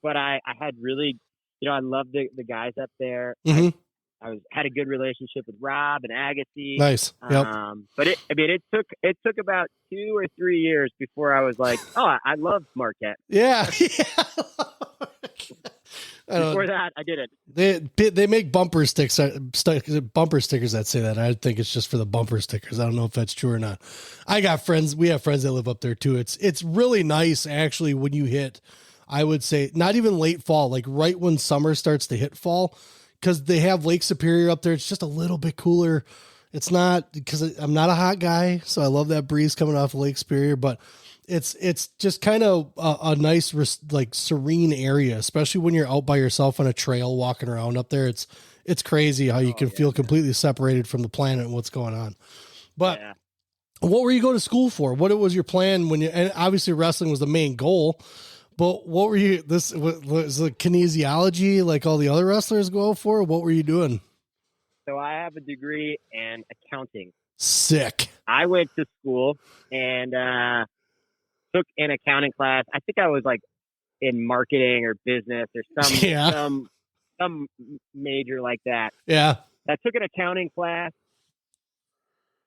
but I had really, I loved the guys up there. Mm-hmm. I had a good relationship with Rob and Agassi. Nice. Yep. But it took about 2 or 3 years before I was like, oh, I love Marquette. Yeah. Before that, I didn't. They make bumper stickers that say that. I think it's just for the bumper stickers. I don't know if that's true or not. We have friends that live up there too. It's really nice actually when you hit, I would say, not even late fall, right when summer starts to hit fall, because they have Lake Superior up there. It's just a little bit cooler. It's not, because I'm not a hot guy, so I love that breeze coming off of Lake Superior, but it's just kind of a nice, serene area, especially when you're out by yourself on a trail walking around up there. It's crazy how you can feel completely separated from the planet and what's going on. But what were you going to school for? What was your plan and obviously wrestling was the main goal, but what were you, was the kinesiology like all the other wrestlers go for? What were you doing? So I have a degree in accounting. Sick. I went to school and, took an accounting class. I think I was in marketing or business or some major like that. Yeah. I took an accounting class,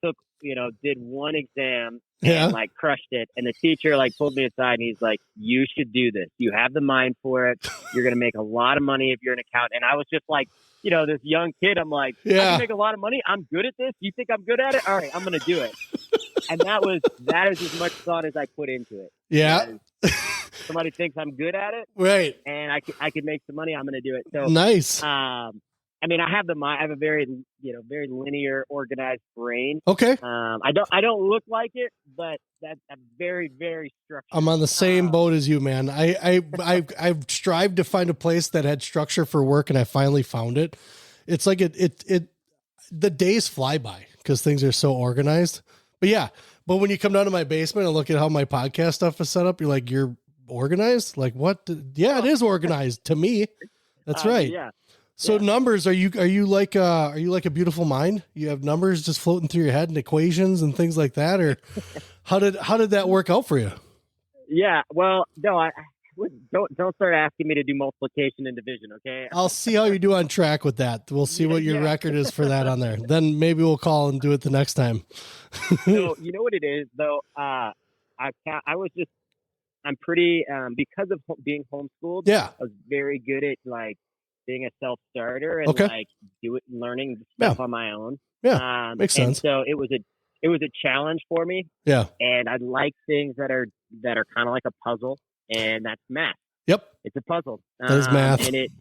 did one exam and crushed it. And the teacher pulled me aside and he's like, you should do this. You have the mind for it. You're going to make a lot of money if you're an accountant. And I was just this young kid. I'm like, I can make a lot of money. I'm good at this. You think I'm good at it? All right, I'm going to do it. And that is as much thought as I put into it. Yeah. Somebody thinks I'm good at it. Right. And I could make some money. I'm going to do it. So nice. I have the mind. I have a very, very linear, organized brain. Okay. I don't look like it, but that's a very, very structured. I'm on the same boat as you, man. I've strived to find a place that had structure for work, and I finally found it. It's like the days fly by because things are so organized. But when you come down to my basement and look at how my podcast stuff is set up, you're like, you're organized? Like what? Yeah, it is organized to me. That's right. Yeah. So numbers, are you like a beautiful mind? You have numbers just floating through your head and equations and things like that, or how did that work out for you? Yeah, well, no, don't start asking me to do multiplication and division, okay? I'll see how you do on track with that. We'll see what your record is for that on there. Then maybe we'll call and do it the next time. So you know what it is though. I'm pretty because of being homeschooled. Yeah, I was very good at like being a self-starter and like learning stuff on my own. Yeah, makes sense. So it was a challenge for me. Yeah, and I like things that are kind of like a puzzle, and that's math. Yep, it's a puzzle. That is math, and it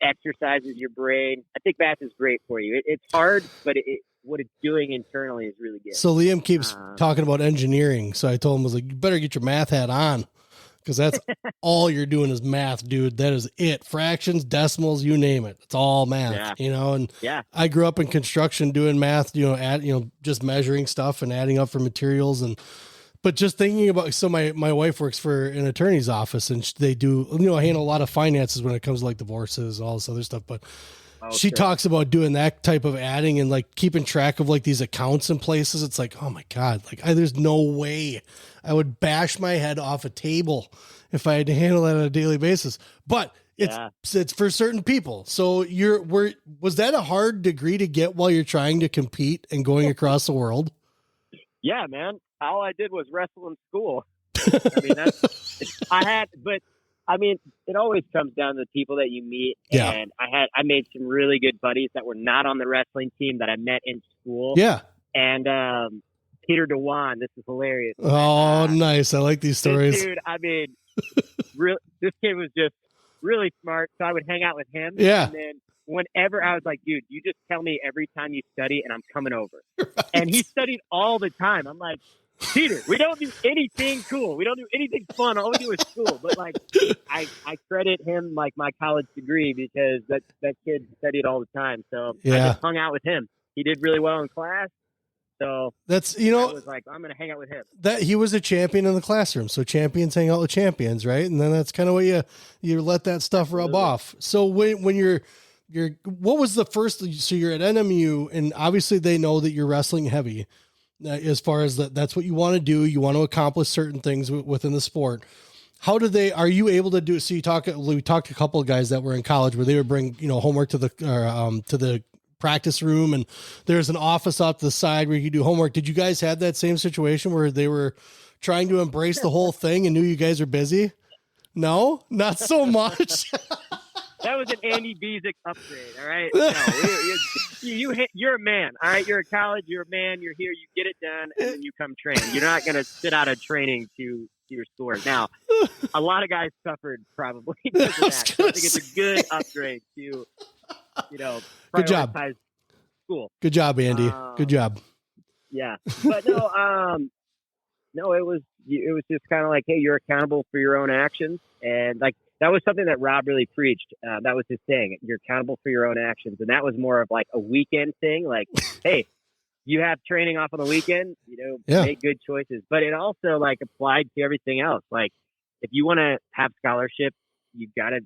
exercises your brain. I think math is great for you. It's hard, but what it's doing internally is really good. So Liam keeps talking about engineering. So I told him, I was like, you better get your math hat on, because that's all you're doing is math, dude. That is it. Fractions, decimals, you name it. It's all math, and I grew up in construction doing math, just measuring stuff and adding up for materials. But just thinking about, so my wife works for an attorney's office, and they do, handle a lot of finances when it comes to like divorces, all this other stuff. But she talks about doing that type of adding and like keeping track of like these accounts and places. It's like, oh my God, like there's no way I would bash my head off a table if I had to handle that on a daily basis. But it's for certain people. So was that a hard degree to get while you're trying to compete and going across the world? Yeah, man. All I did was wrestle in school. I mean, it always comes down to the people that you meet. Yeah. And I made some really good buddies that were not on the wrestling team that I met in school. Yeah. And Peter DeWan, this is hilarious. Oh, nice. I like these stories. This dude, I mean, this kid was just really smart. So I would hang out with him. Yeah. And then whenever I was like, dude, you just tell me every time you study and I'm coming over. Right. And he studied all the time. I'm like, Peter, we don't do anything cool. We don't do anything fun. All we do is school. But like, I credit him like my college degree because that kid studied all the time. So I just hung out with him. He did really well in class. So that's, I was like, I'm going to hang out with him. That he was a champion in the classroom. So champions hang out with champions, right? And then that's kind of what you let that stuff rub off. So when you're what was the first, so you're at NMU and obviously they know that you're wrestling heavy. As far as that's what you want to do, you want to accomplish certain things within the sport. Are you able to do it? So we talked to a couple of guys that were in college where they would bring, homework to the practice room, and there's an office off to the side where you could do homework. Did you guys have that same situation where they were trying to embrace the whole thing and knew you guys are busy? No, not so much. That was an Andy Bezic upgrade, all right? No, you're a man, all right? You're at college, you're a man, you're here, you get it done, and then you come train. You're not going to sit out of training to your scores. Now, a lot of guys suffered probably because of that. I think it's a good upgrade to, good job. School. Good job, Andy. Good job. Yeah. But no, it was just kind of like, hey, you're accountable for your own actions. And like, that was something that Rob really preached. That was his thing. You're accountable for your own actions. And that was more of like a weekend thing. Like, hey, you have training off on the weekend, make good choices. But it also like applied to everything else. Like if you want to have scholarship, you've got to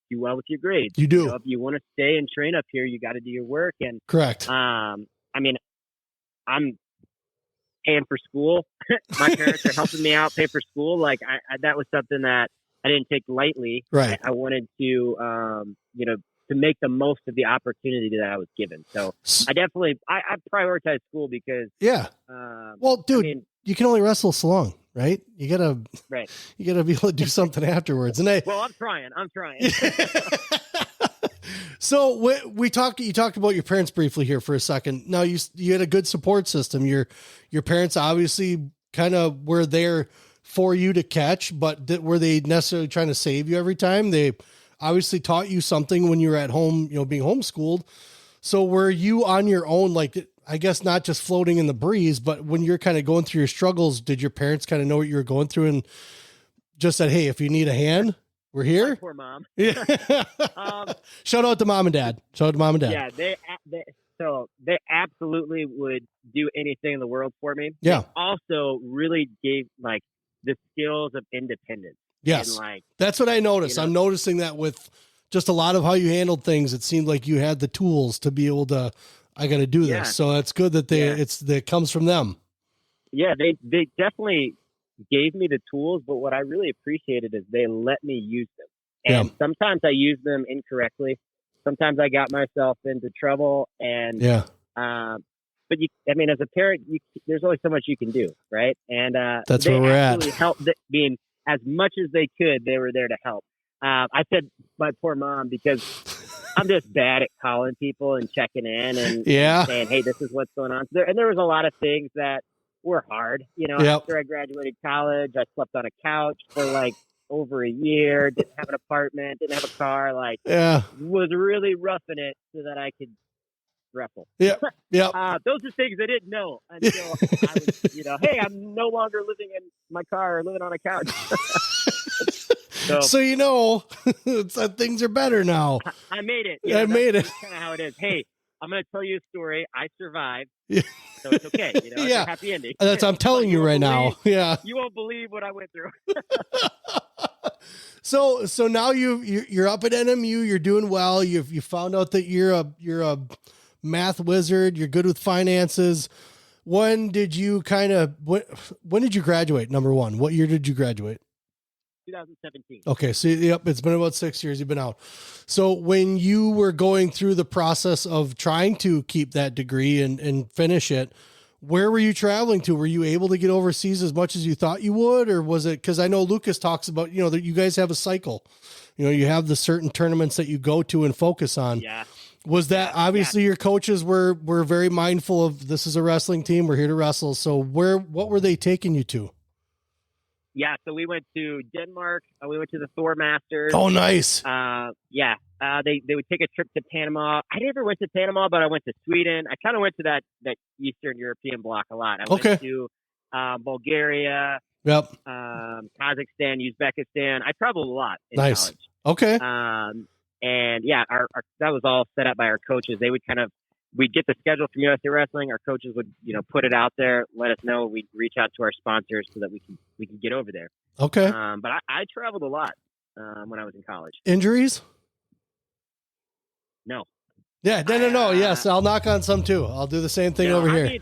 do well with your grades. You do. If you want to stay and train up here, you got to do your work. And correct. I mean, I'm paying for school. My parents are helping me out pay for school. Like that was something that I didn't take lightly. Right. I wanted to, to make the most of the opportunity that I was given. So I definitely, I prioritize school because. Yeah. Well, dude, you can only wrestle so long, right? You gotta be able to do something afterwards. And I'm trying. So you talked about your parents briefly here for a second. Now you had a good support system. Your parents obviously kind of were there for you to catch, but were they necessarily trying to save you every time? They obviously taught you something when you were at home, being homeschooled. So were you on your own, like, I guess not just floating in the breeze, but when you're kind of going through your struggles, did your parents kind of know what you were going through and just said, hey, if you need a hand, we're here? My poor mom. Yeah. Shout out to mom and dad. Yeah, they absolutely would do anything in the world for me. Yeah. They also really gave like the skills of independence. Yes. And, like, that's what I noticed. I'm noticing that with just a lot of how you handled things. It seemed like you had the tools to be able to, I got to do this. So it's good that that comes from them. Yeah. They definitely gave me the tools, but what I really appreciated is they let me use them. And sometimes I used them incorrectly. Sometimes I got myself into trouble and, but as a parent, there's only so much you can do. Right. And, that's where we're at. Helped being as much as they could. They were there to help. I said my poor mom, because I'm just bad at calling people and checking in and saying, hey, this is what's going on. And there was a lot of things that were hard. After I graduated college, I slept on a couch for like over a year, didn't have an apartment, didn't have a car, was really roughing it so that I could wrestle. Those are things I didn't know until I was, hey, I'm no longer living in my car or living on a couch. So things are better now. I made it. I made it. That's kind of how it is. Hey, I'm going to tell you a story. I survived. So it's okay. It's a happy ending. I'm telling you right now. Yeah. You won't believe what I went through. So now you're up at NMU. You're doing well. You found out that you're a math wizard. You're good with finances. When did you when did you graduate? Number one, what year did you graduate? 2017. Okay. So it's been about 6 years you've been out. So when you were going through the process of trying to keep that degree and finish it, where were you traveling to? Were you able to get overseas as much as you thought you would? Or was it, cause I know Lucas talks about, that you guys have a cycle, you have the certain tournaments that you go to and focus on. Yeah. Was that obviously your coaches were very mindful of, this is a wrestling team. We're here to wrestle. So what were they taking you to? Yeah, so we went to Denmark. We went to the Thor Masters. Oh, nice. They would take a trip to Panama. I never went to Panama, but I went to Sweden. I kind of went to that Eastern European bloc a lot. I went to Bulgaria, Kazakhstan, Uzbekistan. I traveled a lot in college. Okay. Our that was all set up by our coaches. They would we'd get the schedule from USA Wrestling. Our coaches would, put it out there, let us know. We'd reach out to our sponsors so that we can get over there. Okay. But I traveled a lot when I was in college. Injuries? No. Yeah. No. Yes. I'll knock on some too. I'll do the same thing over here.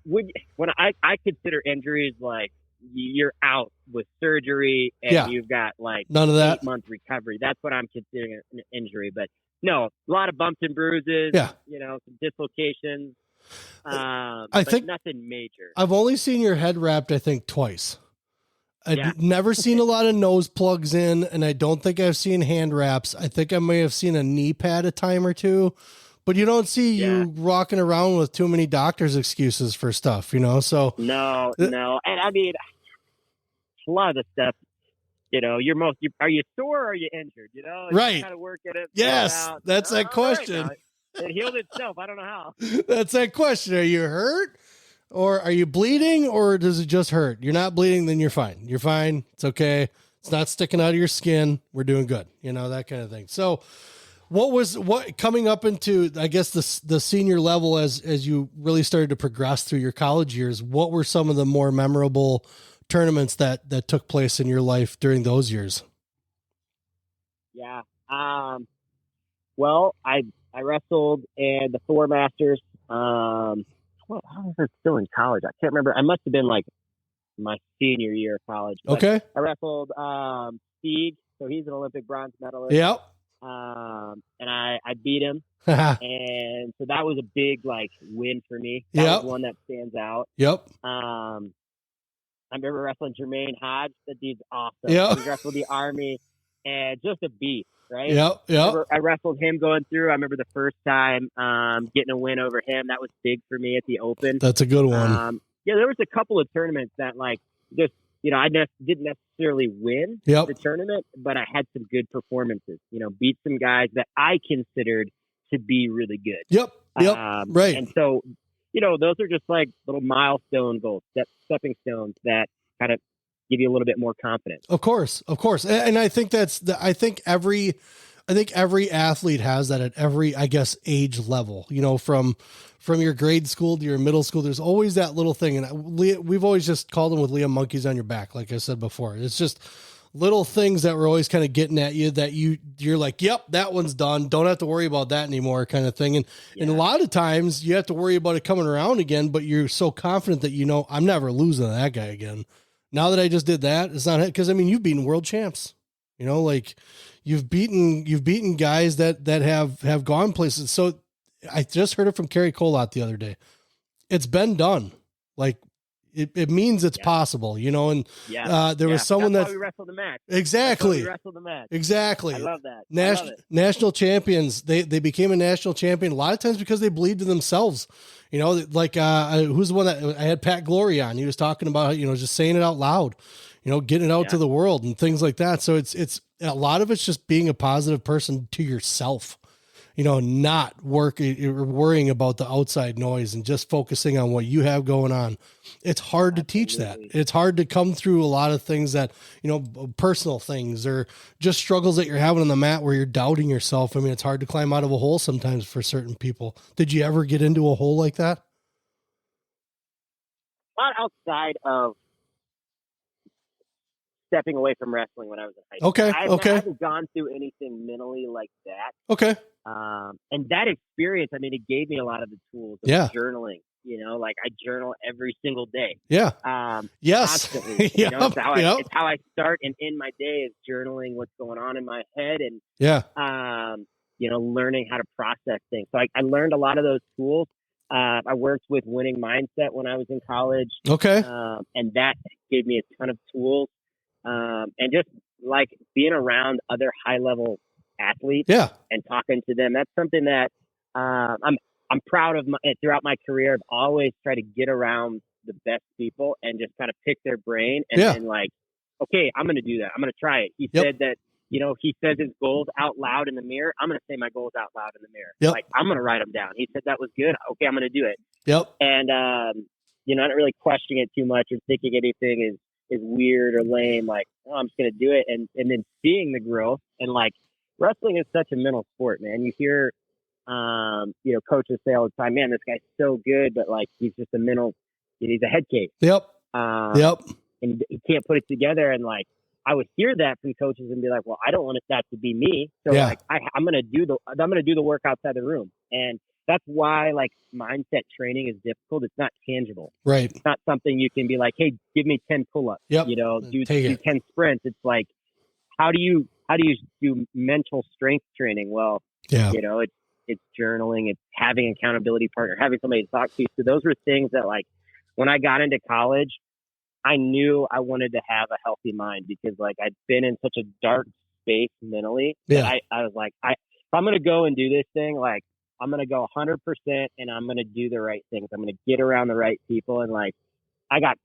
When I consider injuries like you're out with surgery and you've got none of that 8-month recovery. That's what I'm considering an injury, but no, a lot of bumps and bruises, some dislocations. I think nothing major. I've only seen your head wrapped, I think, twice. I've never seen a lot of nose plugs in, and I don't think I've seen hand wraps. I think I may have seen a knee pad a time or two, but you don't see you rocking around with too many doctor's excuses for stuff, so. No. And I mean, a lot of the stuff, are you sore or are you injured? Right. Kind of work at it. Yes. That's that question. Right, it healed itself. I don't know how. That's that question. Are you hurt or are you bleeding or does it just hurt? You're not bleeding, then you're fine. You're fine. It's okay. It's not sticking out of your skin. We're doing good. That kind of thing. So what coming up into, I guess, the senior level as you really started to progress through your college years, what were some of the more memorable tournaments that took place in your life during those years? Yeah. Well, I wrestled in the Thor Masters. I was still in college. I can't remember. I must have been my senior year of college. Okay. I wrestled Steve, so he's an Olympic bronze medalist. Yep. And I beat him. And so that was a big win for me. That was one that stands out. Yep. I remember wrestling Jermaine Hodge. That dude's awesome. Yep. He wrestled the Army and just a beast, right? Yep. I wrestled him going through. I remember the first time getting a win over him. That was big for me at the Open. That's a good one. There was a couple of tournaments that just, I didn't necessarily win the tournament, but I had some good performances, beat some guys that I considered to be really good. Yep. Right. And so, those are just little milestone goals, stepping stones that kind of give you a little bit more confidence. Of course. And I think I think every athlete has that at every, I guess, age level, from your grade school to your middle school, there's always that little thing. And we've always just called them with Liam monkeys on your back. Like I said before, it's just little things that were always kind of getting at you that you're like, yep, that one's done. Don't have to worry about that anymore kind of thing. And a lot of times you have to worry about it coming around again, but you're so confident that, I'm never losing to that guy again. Now that I just did that, it's not, cause I mean, you've beaten world champs, like you've beaten guys that have gone places. So I just heard it from Kerry Colott the other day. It's been done. Like, it means it's possible, and there was someone that's why we wrestled the match. Exactly. We wrestled the match. Exactly. I love that. National champions. They became a national champion a lot of times because they believed in themselves. Like who's the one that I had Pat Glory on? He was talking about, just saying it out loud, getting it out to the world and things like that. So it's a lot of it's just being a positive person to yourself. Not worrying about the outside noise and just focusing on what you have going on. It's hard to teach that. It's hard to come through a lot of things that, personal things or just struggles that you're having on the mat where you're doubting yourself. I mean, it's hard to climb out of a hole sometimes for certain people. Did you ever get into a hole like that? Not outside of stepping away from wrestling when I was in high school. I haven't gone through anything mentally like that. Okay. And that experience, I mean, it gave me a lot of the tools of journaling, like I journal every single day. Yeah. Yes. Constantly, it's how I start and end my day is journaling what's going on in my head and, learning how to process things. So I learned a lot of those tools. I worked with winning mindset when I was in college. Okay. And that gave me a ton of tools. And just like being around other high level athletes and talking to them. That's something that I'm proud of. Throughout my career, I've always tried to get around the best people and just kind of pick their brain and like, okay, I'm going to do that. I'm going to try it. He said that, he says his goals out loud in the mirror. I'm going to say my goals out loud in the mirror. Yep. Like I'm going to write them down. He said that was good. Okay, I'm going to do it. Yep. And, not really questioning it too much or thinking anything is weird or lame. Like, oh, I'm just going to do it. And then seeing the growth and like, wrestling is such a mental sport, man. You hear, coaches say all the time, man, this guy's so good, but like, he's just he's a head case. Yep. And he can't put it together. And like, I would hear that from coaches and be like, well, I don't want that to be me. So like, I'm going to do the work outside the room. And that's why like mindset training is difficult. It's not tangible. Right. It's not something you can be like, hey, give me 10 pull-ups, do 10 sprints. It's like, how do you do mental strength training? Well, it's journaling, it's having an accountability partner, having somebody to talk to. So those were things that like, when I got into college, I knew I wanted to have a healthy mind because like I'd been in such a dark space mentally that I was like, if I'm going to go and do this thing, like I'm going to go 100% and I'm going to do the right things. I'm going to get around the right people. And like, I got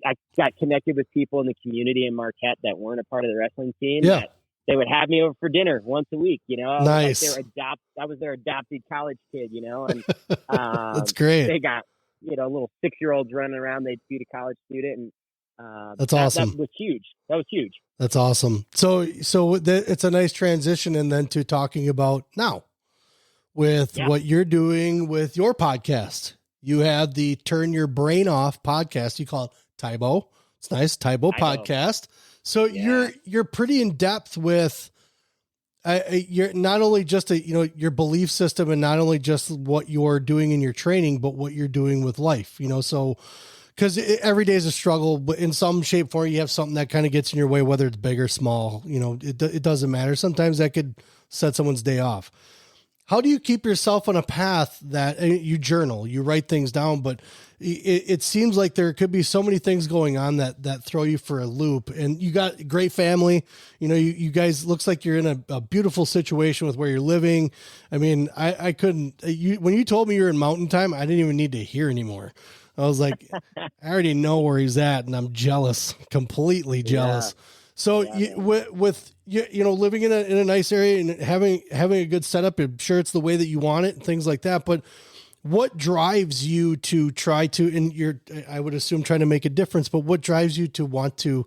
connected with people in the community in Marquette that weren't a part of the wrestling team. Yeah. They would have me over for dinner once a week, Nice. I was their adopted college kid, and that's great. They got, little 6-year-olds running around. They'd feed a college student. And that's awesome. That was huge. That's awesome. So it's a nice transition. And then to talking about now with what you're doing with your podcast. You have the Turn Your Brain Off podcast. You call it Tybo. It's nice. Tybo podcast. So you're pretty in depth with you're not only just your belief system and not only just what you're doing in your training, but what you're doing with life, so because every day is a struggle, but in some shape, form, you have something that kind of gets in your way, whether it's big or small, it doesn't matter. Sometimes that could set someone's day off. How do you keep yourself on a path that you journal, you write things down, but it seems like there could be so many things going on that throw you for a loop, and you got a great family. You guys looks like you're in a beautiful situation with where you're living. I mean, I couldn't, when you told me you're in Mountain Time, I didn't even need to hear anymore. I was like, I already know where he's at, and I'm jealous, completely jealous. Yeah. So with living in a nice area and having a good setup, I'm sure it's the way that you want it and things like that. But what drives you to try to, and I would assume trying to make a difference, but what drives you to want to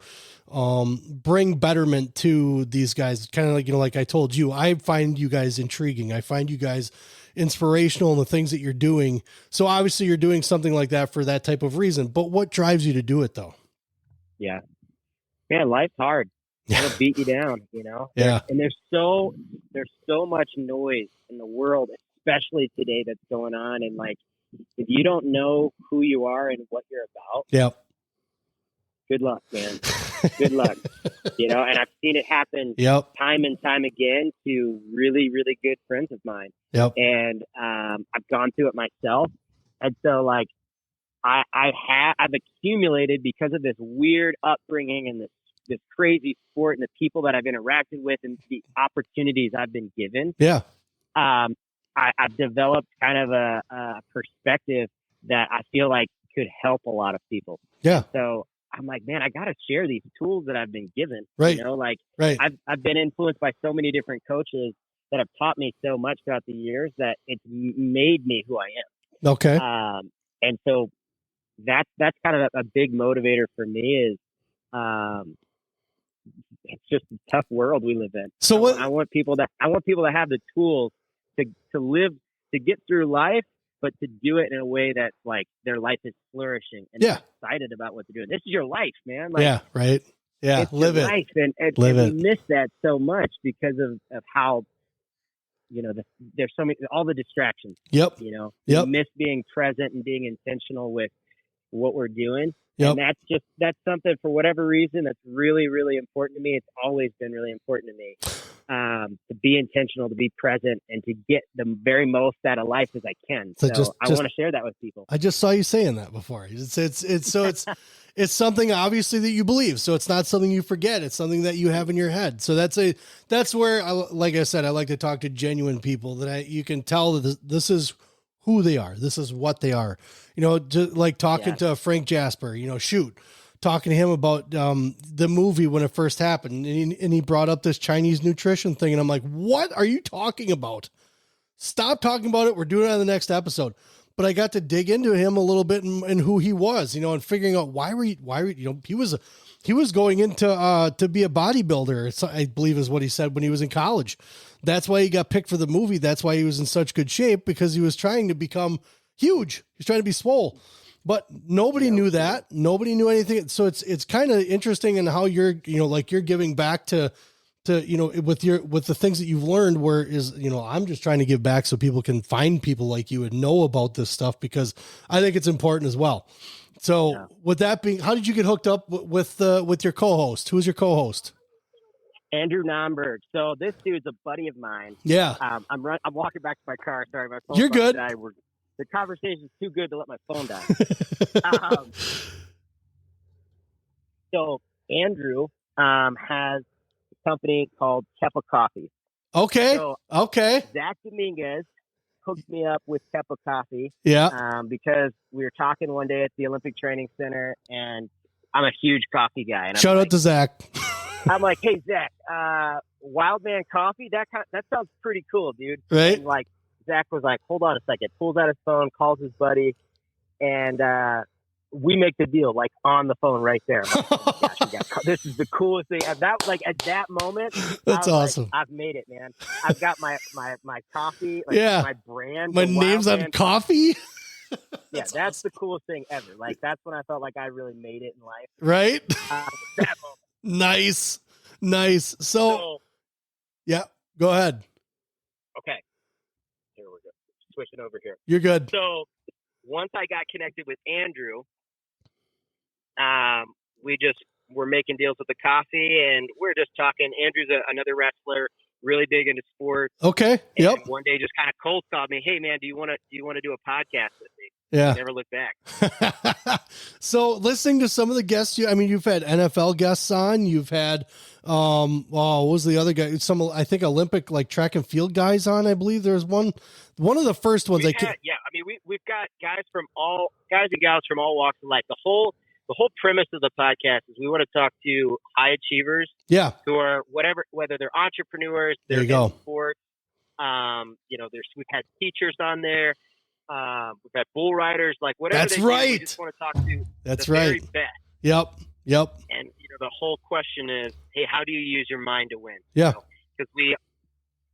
bring betterment to these guys? Kind of like, like I told you, I find you guys intriguing. I find you guys inspirational in the things that you're doing. So obviously you're doing something like that for that type of reason, but what drives you to do it though? Yeah. Man, life's hard. It'll beat you down, you know? Yeah. And there's so much noise in the world, especially today, that's going on. And like, if you don't know who you are and what you're about, Yep. good luck, man. Good luck. You know, and I've seen it happen time and time again to really, really good friends of mine. Yep. And I've gone through it myself. And so like I've accumulated, because of this weird upbringing and this crazy sport and the people that I've interacted with and the opportunities I've been given. Yeah. I've developed kind of a perspective that I feel like could help a lot of people. Yeah. So I'm like, man, I got to share these tools that I've been given. Right. You know, like right. I've been influenced by so many different coaches that have taught me so much throughout the years that it's made me who I am. Okay. And so that's kind of a big motivator for me is, it's just a tough world we live in. So I want people to have the tools to live, to get through life, but to do it in a way that's like their life is flourishing and they're excited about what they're doing. This is your life, man. Like, yeah. Right. Yeah. It's Live your it. life. And we miss that so much because of how, you know, there's so many, all the distractions. Yep. You know, Yep. we miss being present and being intentional with what we're doing. Yep. And that's something, for whatever reason, that's really, really important to me. It's always been really important to me, to be intentional, to be present, and to get the very most out of life as I can. So I want to share that with people. I just saw you saying that before. It's something obviously that you believe. So it's not something you forget. It's something that you have in your head. So that's where, like I said, I like to talk to genuine people that you can tell that this is who they are. This is what they are. You know, like talking to Frank Jasper, you know, talking to him about the movie when it first happened. And he brought up this Chinese nutrition thing. And I'm like, what are you talking about? Stop talking about it. We're doing it on the next episode. But I got to dig into him a little bit and who he was, you know, and figuring out why you know, he was going into to be a bodybuilder, I believe is what he said when he was in college. That's why he got picked for the movie. That's why he was in such good shape, because he was trying to become huge. He's trying to be swole, but nobody knew that. Nobody knew anything. So it's kind of interesting in how you're giving back to, you know, with the things that you've learned, where is, you know, I'm just trying to give back so people can find people like you and know about this stuff, because I think it's important as well. So with that being, how did you get hooked up with your co-host? Who's your co-host? Andrew Nomberg. So this dude's a buddy of mine. Yeah. I'm walking back to my car. Sorry, my phone. You're good. The conversation's too good to let my phone die. So Andrew has a company called Kepa Coffee. Okay. So Zach Dominguez hooked me up with Kepa Coffee. Yeah. Because we were talking one day at the Olympic Training Center, and I'm a huge coffee guy. And Shout out to Zach. I'm like, hey, Zach, Wildman Coffee, that sounds pretty cool, dude. Right. And like, Zach was like, hold on a second, pulls out his phone, calls his buddy, and we make the deal, like, on the phone right there. Like, oh my gosh, this is the coolest thing. At that moment, that's awesome. Like, I've made it, man. I've got my coffee, like, my brand. My name's on coffee. That's awesome. The coolest thing ever. Like, that's when I felt like I really made it in life. Right. That moment. Nice. So, yeah, go ahead. Okay. Here we go. Switching over here. You're good. So once I got connected with Andrew, we just were making deals with the coffee, and we're just talking. Andrew's another wrestler, really big into sports. Okay. And one day just kind of cold called me, hey man, do you want to do a podcast with me? Yeah. I never looked back. So listening to some of the guests, you've had NFL guests on, you've had, what was the other guy? I think Olympic, like track and field guys on, I believe there's one of the first ones. We've got guys and gals from all walks of life. The whole premise of the podcast is we want to talk to high achievers. Yeah. Who are whether they're entrepreneurs, they're in sports. We've had teachers on there. We've had bull riders, like whatever. That's right. We just want to talk to the very best. Yep. And the whole question is, hey, how do you use your mind to win? Yeah. Because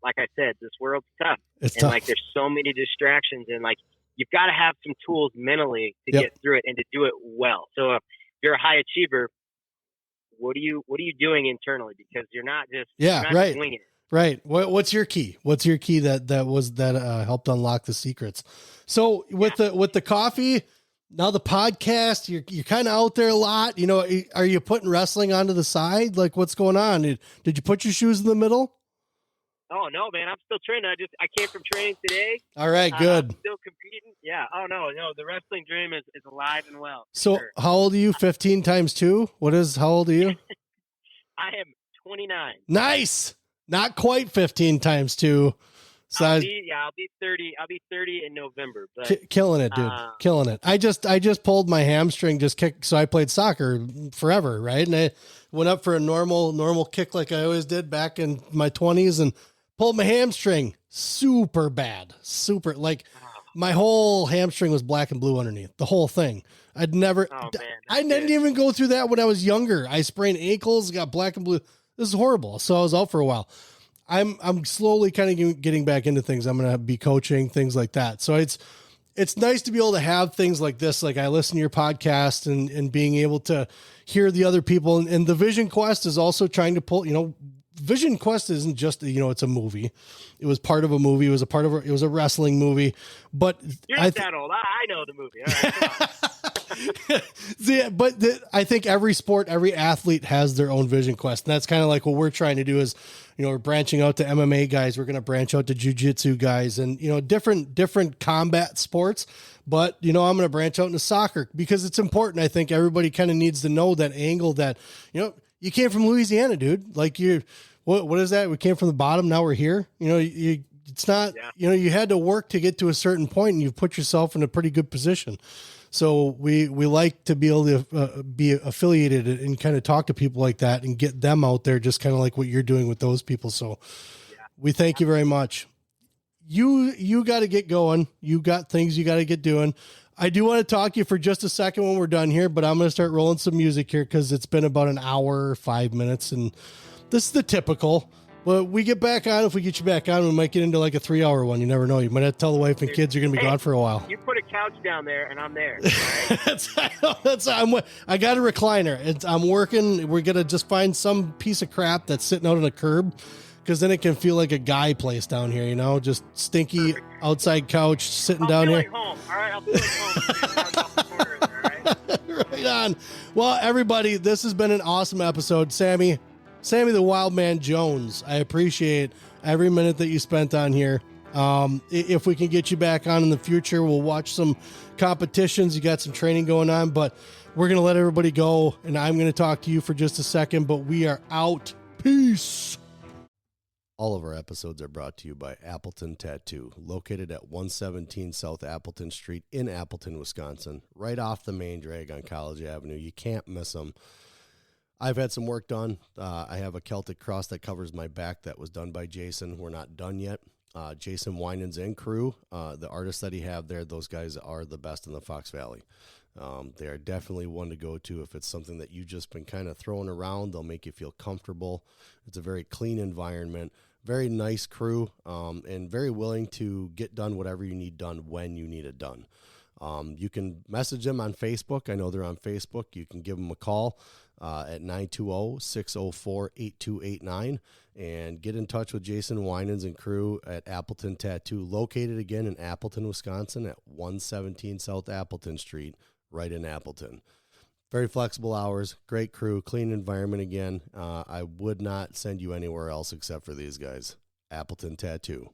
like I said, this world's tough. It's tough. Like there's so many distractions, and like you've got to have some tools mentally to get through it and to do it well. So if you're a high achiever, what are you doing internally? Because you're not just right. winging it. Right. What's your key? What's your key that helped unlock the secrets? So with the coffee, now the podcast, you're kind of out there a lot. You know, are you putting wrestling onto the side? Like, what's going on? Did you put your shoes in the middle? Oh no, man! I'm still training. I came from training today. All right, good. I'm still competing. Yeah. Oh no, the wrestling dream is alive and well. So, sure. How old are you? 15 times 2? How old are you? I am 29. Nice. Not quite 15 times 2. So I'll be 30. I'll be 30 in November. But killing it, dude. Killing it. I just pulled my hamstring. So I played soccer forever, right? And I went up for a normal kick like I always did back in my 20s and pulled my hamstring. Super bad. Super, like my whole hamstring was black and blue underneath. The whole thing. I didn't even go through that when I was younger. I sprained ankles, got black and blue. This is horrible. So I was out for a while. I'm slowly kind of getting back into things. I'm going to be coaching, things like that. So it's nice to be able to have things like this. Like I listen to your podcast and being able to hear the other people. And the Vision Quest is also trying to pull, Vision Quest isn't just, it's a movie. It was part of a movie. It was a wrestling movie, but you're not that old. I know the movie. All right, come on. I think every sport, every athlete has their own Vision Quest. And that's kind of like what we're trying to do is, we're branching out to MMA guys. We're going to branch out to jiu-jitsu guys and, different combat sports. But, I'm going to branch out into soccer because it's important. I think everybody kind of needs to know that angle that, you came from Louisiana, dude. Like what is that? We came from the bottom. Now we're here. It's not, you had to work to get to a certain point and you've put yourself in a pretty good position. So we like to be able to be affiliated and kind of talk to people like that and get them out there, just kind of like what you're doing with those people. So we thank you very much. You got to get going. You got things you got to get doing. I do want to talk to you for just a second when we're done here, but I'm going to start rolling some music here because it's been about an hour, 5 minutes, and this is the typical. But we get back on. If we get you back on, we might get into like a 3-hour one. You never know. You might have to tell the wife and kids you're going to be gone for a while. You put a couch down there, and I'm there. Right? I got a recliner. I'm working. We're going to just find some piece of crap that's sitting out on a curb because then it can feel like a guy place down here, just stinky outside couch sitting down here. Home. All right, I'll feel like home. All right? Right on. Well, everybody, this has been an awesome episode. Sammy the Wildman Jones, I appreciate every minute that you spent on here. If we can get you back on in the future, we'll watch some competitions. You got some training going on, but we're going to let everybody go, and I'm going to talk to you for just a second, but we are out. Peace. All of our episodes are brought to you by Appleton Tattoo, located at 117 South Appleton Street in Appleton, Wisconsin, right off the main drag on College Avenue. You can't miss them. I've had some work done. I have a Celtic cross that covers my back that was done by Jason. We're not done yet. Jason Winans and crew, the artists that he have there, those guys are the best in the Fox Valley. They are definitely one to go to if it's something that you've just been kind of throwing around. They'll make you feel comfortable. It's a very clean environment, very nice crew, and very willing to get done whatever you need done when you need it done. You can message them on Facebook. I know they're on Facebook. You can give them a call at 920-604-8289 and get in touch with Jason Winans and crew at Appleton Tattoo, located again in Appleton, Wisconsin at 117 South Appleton Street, right in Appleton. Very flexible hours, great crew, clean environment again. I would not send you anywhere else except for these guys. Appleton Tattoo.